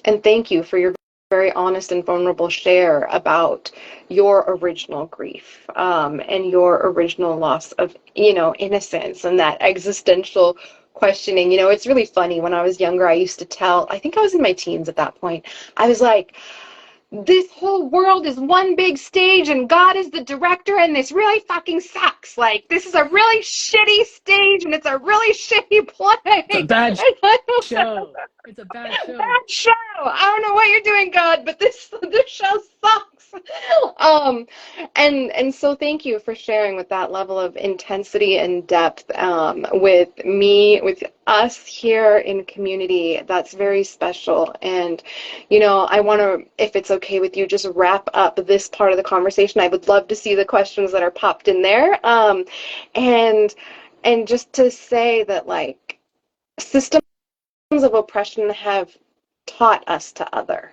and thank you for your very honest and vulnerable share about your original grief, and your original loss of, innocence and that existential questioning. It's really funny. When I was younger, I used to tell, I think I was in my teens at that point, I was like, this whole world is one big stage and God is the director and this really fucking sucks. Like, this is a really shitty stage and it's a really shitty play. It's a bad And I don't know, show. It's a bad show. bad show. I don't know what you're doing, God, but this show sucks. Um, and so thank you for sharing with that level of intensity and depth, with me, with us here in community. That's very special. And I want to, if it's okay with you, just wrap up this part of the conversation. I would love to see the questions that are popped in there. And just to say that, like, systems of oppression have taught us to other.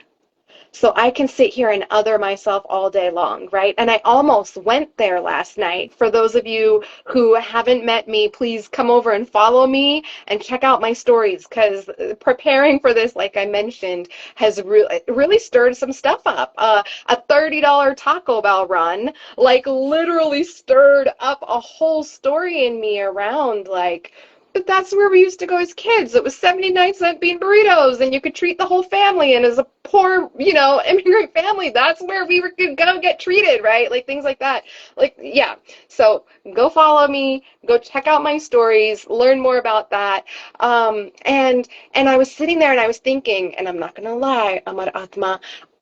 So I can sit here and other myself all day long, right? And I almost went there last night. For those of you who haven't met me, please come over and follow me and check out my stories, because preparing for this, like I mentioned, has really stirred some stuff up. A $30 Taco Bell run, like, literally stirred up a whole story in me around, like, but that's where we used to go as kids. It was 79-cent bean burritos, and you could treat the whole family. And as a poor, immigrant family, that's where we could go get treated, right? Like, things like that. Like, yeah. So go follow me, go check out my stories, learn more about that. And I was sitting there and I was thinking, and I'm not gonna lie, Amar Atma,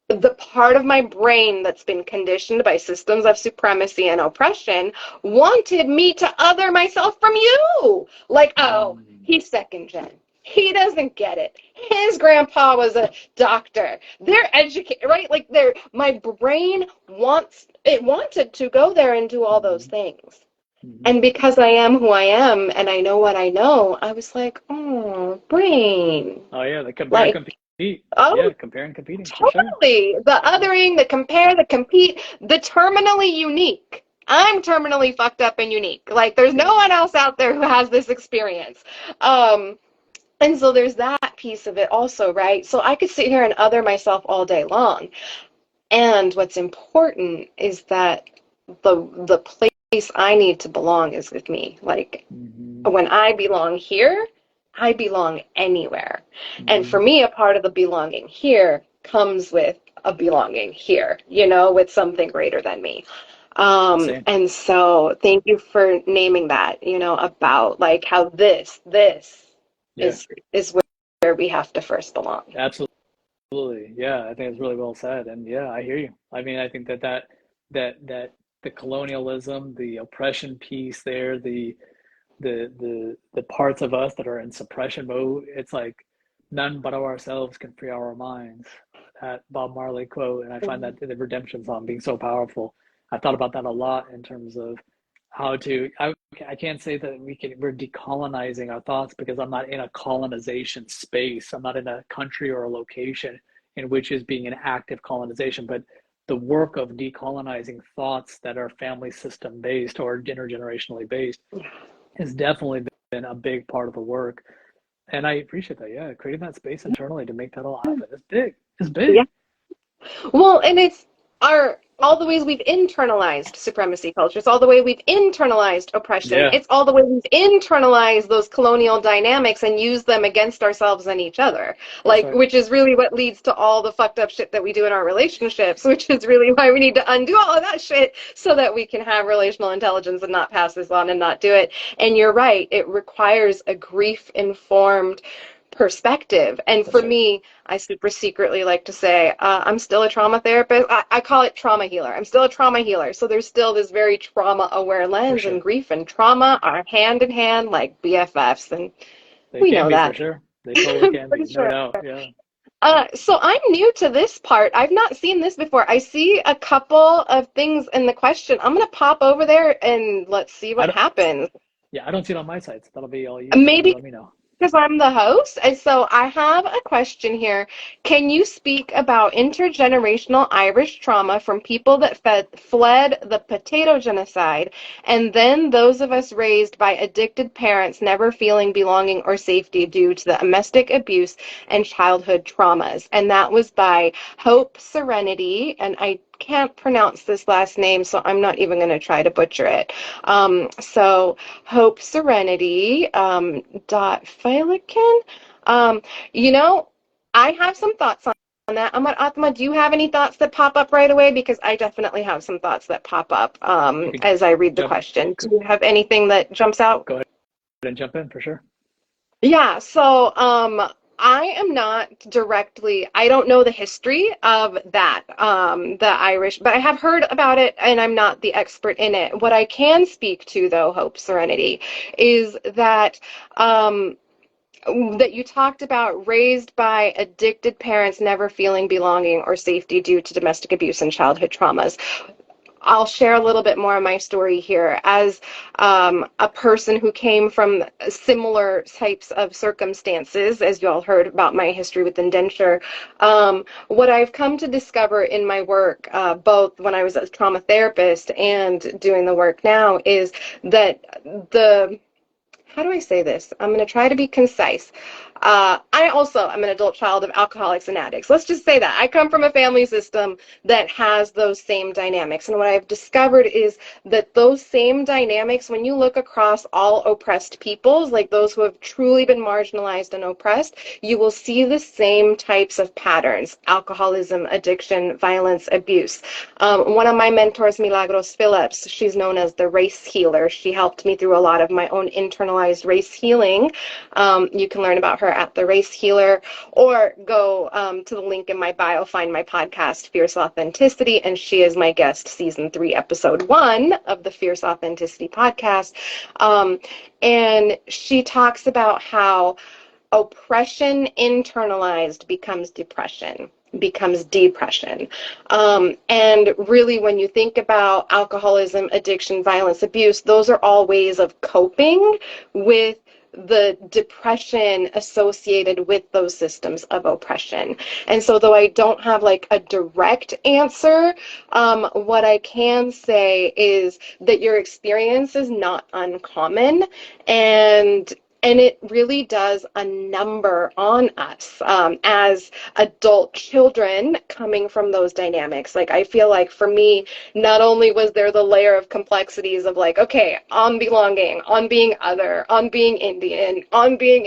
the part of my brain that's been conditioned by systems of supremacy and oppression wanted me to other myself from you. Like, oh, Mm. he's second gen. He doesn't get it. His grandpa was a doctor. They're educated, right? Like, my brain wanted to go there and do all those Mm-hmm. things. Mm-hmm. And because I am who I am and I know what I know, I was like, oh, brain. Oh yeah, the compare and Like, compete. oh, Yeah, compare and competing for sure. totally. The othering, the compare, the compete, the terminally unique. I'm terminally fucked up and unique. Like, there's no Yeah. one else out there who has this experience. Um, and so there's that piece of it also, right? So I could sit here and other myself all day long. And what's important is that the place I need to belong is with me. Like, Mm-hmm. when I belong here, I belong anywhere. And Mm-hmm. for me, a part of the belonging here comes with a belonging here, with something greater than me. Same. And so thank you for naming that, about, like, how this Yeah, is where we have to first belong. absolutely. Yeah, I think it's really well said. And yeah, I hear you. I mean, I think that the colonialism, the oppression piece there, the parts of us that are in suppression mode, it's like none but of ourselves can free our minds. That Bob Marley quote, and I find that the redemption song being so powerful. I've thought about that a lot in terms of how to. I can't say that we're decolonizing our thoughts because I'm not in a colonization space. I'm not in a country or a location in which is being an active colonization, but the work of decolonizing thoughts that are family system based or intergenerationally based has definitely been a big part of the work. And I appreciate that. Yeah, creating that space internally to make that all happen is big. It's Yeah. big. Well, and it's all the ways we've internalized supremacy culture. It's all the way we've internalized oppression. Yeah, It's all the way we've internalized those colonial dynamics and used them against ourselves and each other. that's Like, right. which is really what leads to all the fucked up shit that we do in our relationships, which is really why we need to undo all of that shit so that we can have relational intelligence and not pass this on and not do it. And you're right, it requires a grief-informed perspective. And for That's right. me, I super secretly like to say, I'm still a trauma therapist. I call it trauma healer. I'm still a trauma healer. So there's still this very trauma aware For lens, and sure. grief and trauma are hand in hand like BFFs. And They we can know be for that sure. They totally can for be. No sure. doubt. Yeah. So I'm new to this part. I've not seen this before. I see a couple of things in the question. I'm going to pop over there and let's see I what don't, happens. yeah, I don't see it on my side, so that'll be all you. So you Maybe let me know. because I'm the host. And so I have a question here. Can you speak about intergenerational Irish trauma from people that fled the potato genocide and then those of us raised by addicted parents never feeling belonging or safety due to the domestic abuse and childhood traumas? And that was by Hope Serenity. And I can't pronounce this last name, so I'm not even going to try to butcher it. So Hope Serenity, dot Filikin. Um, you know, I have some thoughts on that. Amar Atma, do you have any thoughts that pop up right away? Because I definitely have some thoughts that pop up You can as I read the jump, question. Do you have anything that jumps out? go ahead and jump in for sure. Yeah, so I am not directly, I don't know the history of that, the Irish, but I have heard about it and I'm not the expert in it. What I can speak to, though, Hope Serenity, is that you talked about raised by addicted parents never feeling belonging or safety due to domestic abuse and childhood traumas. I'll share a little bit more of my story here. As a person who came from similar types of circumstances, as you all heard about my history with indenture, what I've come to discover in my work, both when I was a trauma therapist and doing the work now, is that the how do I say this? I'm going to try to be concise. I also am an adult child of alcoholics and addicts. Let's just say that. I come from a family system that has those same dynamics. And what I've discovered is that those same dynamics, when you look across all oppressed peoples, like those who have truly been marginalized and oppressed, you will see the same types of patterns: alcoholism, addiction, violence, abuse. One of my mentors, Milagros Phillips, she's known as the race healer. She helped me through a lot of my own internalized race healing. You can learn about her at the Race Healer, or go to the link in my bio, find my podcast, Fierce Authenticity, and she is my guest, season 3, episode 1 of the Fierce Authenticity podcast. And she talks about how oppression internalized becomes depression, becomes depression. And really, when you think about alcoholism, addiction, violence, abuse, those are all ways of coping with the depression associated with those systems of oppression. And so, though I don't have like a direct answer, what I can say is that your experience is not uncommon, and it really does a number on us as adult children coming from those dynamics. Like, I feel like for me, not only was there the layer of complexities of like, okay, on belonging, on being other, on being Indian, on being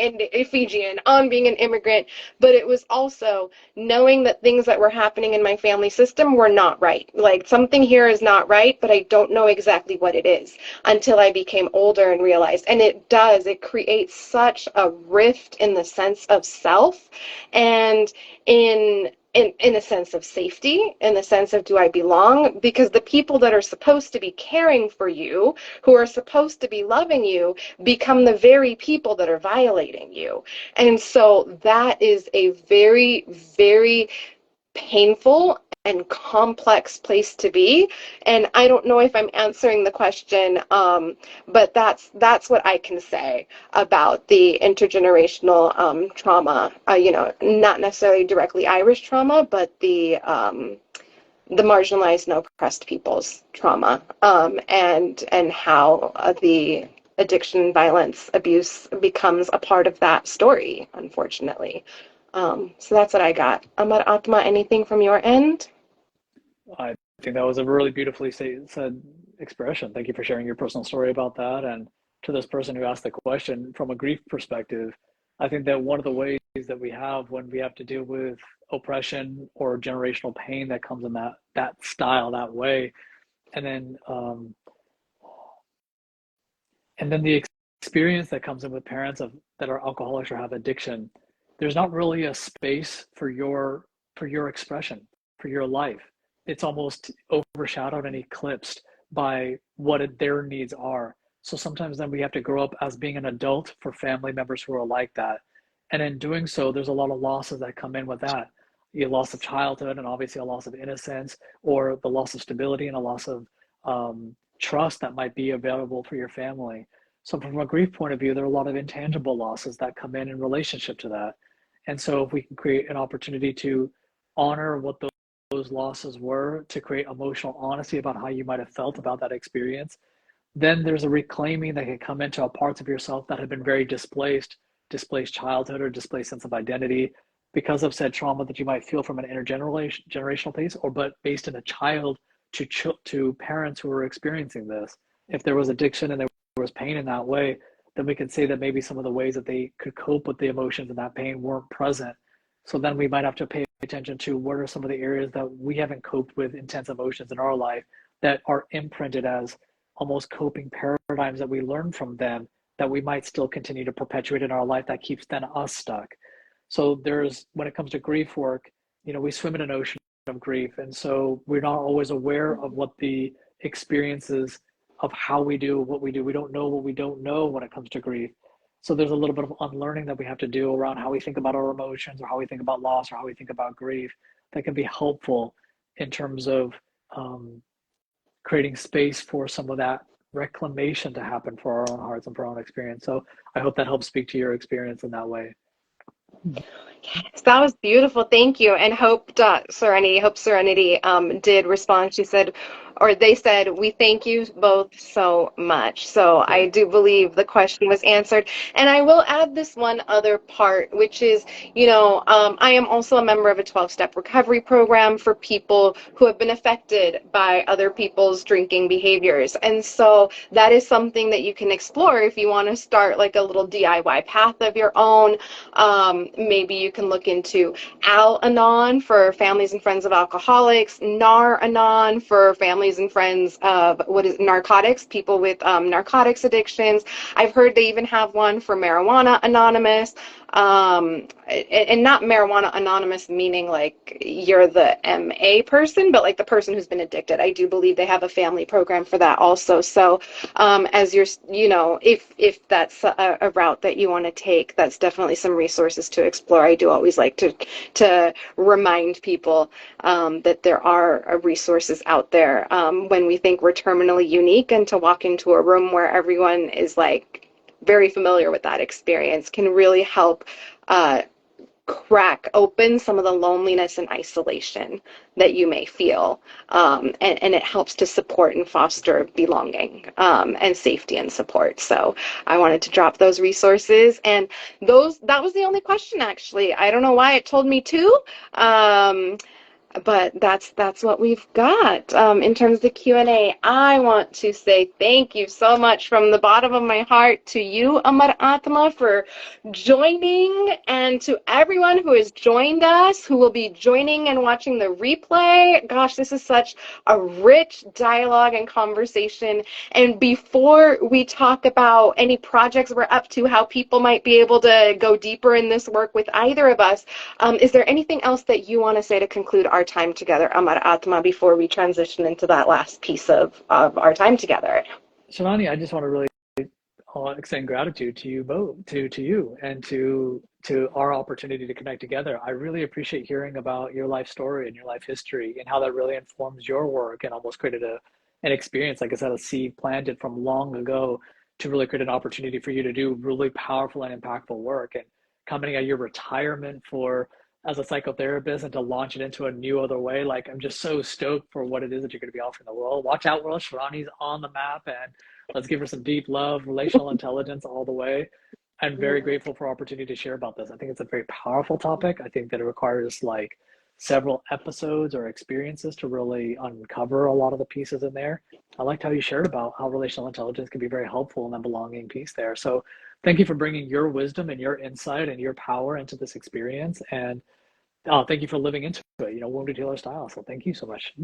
Fijian, on being an immigrant, but it was also knowing that things that were happening in my family system were not right. Like, something here is not right, but I don't know exactly what it is until I became older and realized. And it creates such a rift in the sense of self and in a sense of safety, in the sense of, do I belong? Because the people that are supposed to be caring for you, who are supposed to be loving you, become the very people that are violating you. And so that is a very, very painful and complex place to be. And I don't know if I'm answering the question, but that's what I can say about the intergenerational trauma. Not necessarily directly Irish trauma, but the marginalized and oppressed people's trauma, and how addiction, violence, abuse becomes a part of that story, unfortunately. So that's what I got. Amar, Atma, anything from your end? I think that was a really beautifully said expression. Thank you for sharing your personal story about that. And to this person who asked the question, from a grief perspective, I think that one of the ways that we have when we have to deal with oppression or generational pain that comes in that style, that way, and then the experience that comes in with parents that are alcoholics or have addiction, there's not really a space for your expression, for your life. It's almost overshadowed and eclipsed by what their needs are. So sometimes then we have to grow up as being an adult for family members who are like that. And in doing so, there's a lot of losses that come in with that. A loss of childhood, and obviously a loss of innocence, or the loss of stability and a loss of trust that might be available for your family. So from a grief point of view, there are a lot of intangible losses that come in relationship to that. And so if we can create an opportunity to honor what those losses were, to create emotional honesty about how you might have felt about that experience, then there's a reclaiming that can come into parts of yourself that have been very displaced childhood or displaced sense of identity because of said trauma that you might feel from an intergenerational piece, or but based in a child to parents who were experiencing this. If there was addiction and there was pain in that way, then we can say that maybe some of the ways that they could cope with the emotions and that pain weren't present. So then we might have to pay attention to what are some of the areas that we haven't coped with intense emotions in our life that are imprinted as almost coping paradigms that we learn from them that we might still continue to perpetuate in our life that keeps then us stuck. So there's, when it comes to grief work, we swim in an ocean of grief. And so we're not always aware of what the experiences of how we do what we do. We don't know what we don't know when it comes to grief. So there's a little bit of unlearning that we have to do around how we think about our emotions or how we think about loss or how we think about grief that can be helpful in terms of creating space for some of that reclamation to happen for our own hearts and for our own experience. So I hope that helps speak to your experience in that way. Yes, that was beautiful. Thank you. And Hope Serenity did respond. She said, or they said, we thank you both so much. So I Great. do believe the question was answered. And I will add this one other part, which is, I am also a member of a 12-step recovery program for people who have been affected by other people's drinking behaviors. And so that is something that you can explore if you want to start like a little DIY path of your own. Maybe you can look into Al Anon for families and friends of alcoholics, Nar Anon for families and friends of narcotics, people with narcotics addictions. I've heard they even have one for Marijuana Anonymous. And not Marijuana Anonymous meaning like you're the MA person, but like the person who's been addicted. I do believe they have a family program for that also. So as you're, if that's a route that you want to take, that's definitely some resources to explore. I do always like to remind people that there are resources out there when we think we're terminally unique, and to walk into a room where everyone is like very familiar with that experience can really help crack open some of the loneliness and isolation that you may feel. And it helps to support and foster belonging and safety and support. So I wanted to drop those resources. And that was the only question, actually. I don't know why it told me to. But that's what we've got in terms of the Q&A. I want to say thank you so much from the bottom of my heart to you, Amar Atma, for joining, and to everyone who has joined us, who will be joining and watching the replay. Gosh, this is such a rich dialogue and conversation. And before we talk about any projects we're up to, how people might be able to go deeper in this work with either of us, is there anything else that you want to say to conclude our time together, Amar Atma, before we transition into that last piece of our time together? Shivani, I just want to really extend gratitude to you both, to you, and to our opportunity to connect together. I really appreciate hearing about your life story and your life history and how that really informs your work and almost created an experience, like I said, a seed planted from long ago to really create an opportunity for you to do really powerful and impactful work. And coming at your retirement for as a psychotherapist and to launch it into a new other way. Like, I'm just so stoked for what it is that you're going to be offering the world. Watch out, world. Shirani's on the map, and let's give her some deep love, relational intelligence all the way. I'm very grateful for opportunity to share about this. I think it's a very powerful topic. I think that it requires like several episodes or experiences to really uncover a lot of the pieces in there. I liked how you shared about how relational intelligence can be very helpful in the belonging piece there. So thank you for bringing your wisdom and your insight and your power into this experience. And thank you for living into it, wounded healer style. So thank you so much.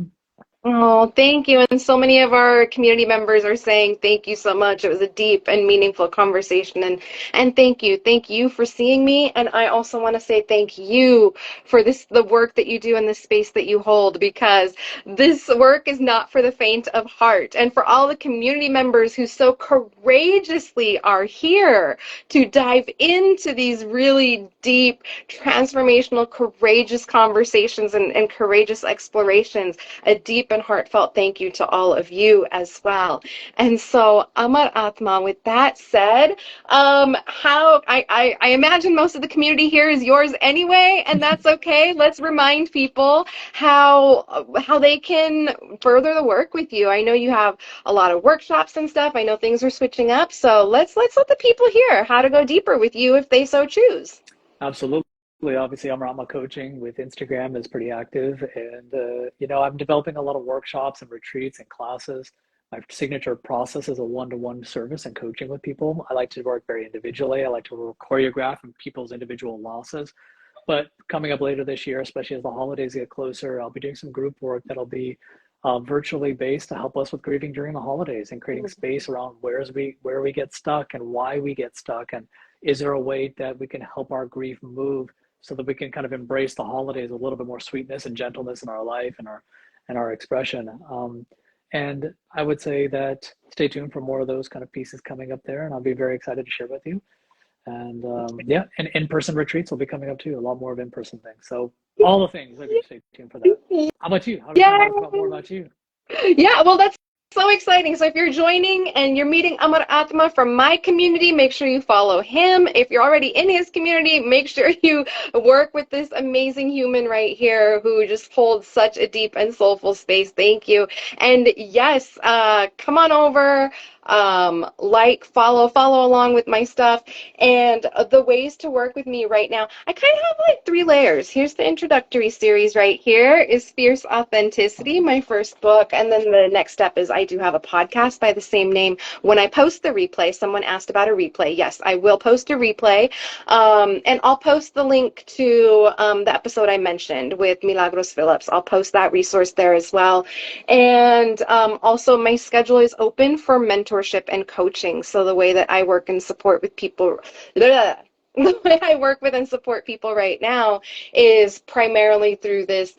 Oh, thank you. And so many of our community members are saying thank you so much. It was a deep and meaningful conversation. And thank you. Thank you for seeing me. And I also want to say thank you for the work that you do in the space that you hold, because this work is not for the faint of heart. And for all the community members who so courageously are here to dive into these really deep, transformational, courageous conversations and courageous explorations, a deep and heartfelt thank you to all of you as well. And so, Amar Atma, with that said, how I imagine most of the community here is yours anyway, and that's okay. Let's remind people how they can further the work with you. I know you have a lot of workshops and stuff. I know things are switching up, so let's let the people hear how to go deeper with you if they so choose. Absolutely. Obviously, Amar coaching with Instagram is pretty active, and I'm developing a lot of workshops and retreats and classes. My signature process is a one-to-one service and coaching with people. I like to work very individually. I like to choreograph people's individual losses. But coming up later this year, especially as the holidays get closer, I'll be doing some group work that'll be virtually based to help us with grieving during the holidays and creating space around where we get stuck and why we get stuck, and is there a way that we can help our grief move so that we can kind of embrace the holidays with a little bit more sweetness and gentleness in our life and our expression. And I would say that stay tuned for more of those kind of pieces coming up there, and I'll be very excited to share with you. And yeah, and in-person retreats will be coming up too, a lot more of in-person things. So all the things, maybe stay tuned for that. How about you? How do we find out about more about you? Yeah, well, that's so exciting. So if you're joining and you're meeting Amar Atma from my community, make sure you follow him. If you're already in his community, make sure you work with this amazing human right here who just holds such a deep and soulful space. Thank you. And yes, come on over, follow along with my stuff. And the ways to work with me right now, I kind of have like 3 layers. Here's the introductory series right here is Fierce Authenticity, my first book. And then the next step is I do have a podcast by the same name. When I post the replay, someone asked about a replay. Yes, I will post a replay. And I'll post the link to the episode I mentioned with Milagros Phillips. I'll post that resource there as well. And also my schedule is open for mentorship and coaching. So the way that I work and support with people, the way I work with and support people right now is primarily through this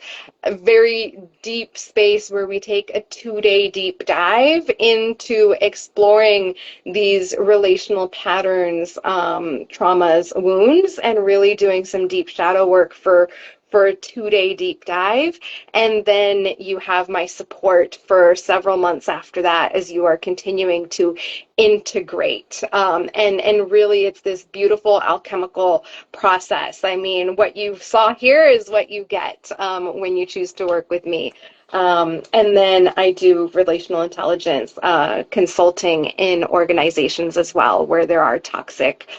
very deep space where we take a 2-day deep dive into exploring these relational patterns, traumas, wounds, and really doing some deep shadow work for a 2-day deep dive. And then you have my support for several months after that as you are continuing to integrate. And really it's this beautiful alchemical process. I mean, what you saw here is what you get when you choose to work with me. And then I do relational intelligence consulting in organizations as well, where there are toxic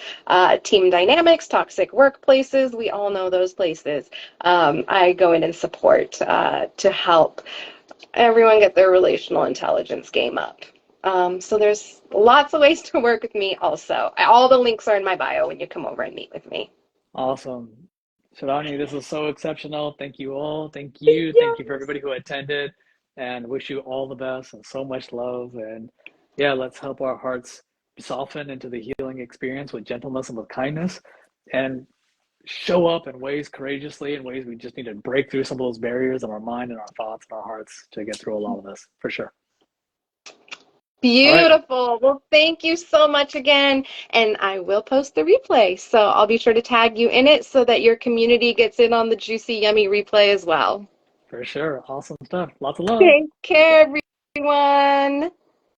team dynamics, toxic workplaces. We all know those places. I go in and support to help everyone get their relational intelligence game up. So there's lots of ways to work with me also. All the links are in my bio when you come over and meet with me. Awesome. Shirani, this was so exceptional. Thank you all. Thank you. Thank you for everybody who attended, and wish you all the best and so much love. And yeah, let's help our hearts soften into the healing experience with gentleness and with kindness, and show up in ways courageously, in ways we just need to break through some of those barriers in our mind and our thoughts and our hearts to get through a lot of this, for sure. Beautiful. Well, thank you so much again. And I will post the replay. So I'll be sure to tag you in it so that your community gets in on the juicy, yummy replay as well. For sure. Awesome stuff. Lots of love. Take care, everyone.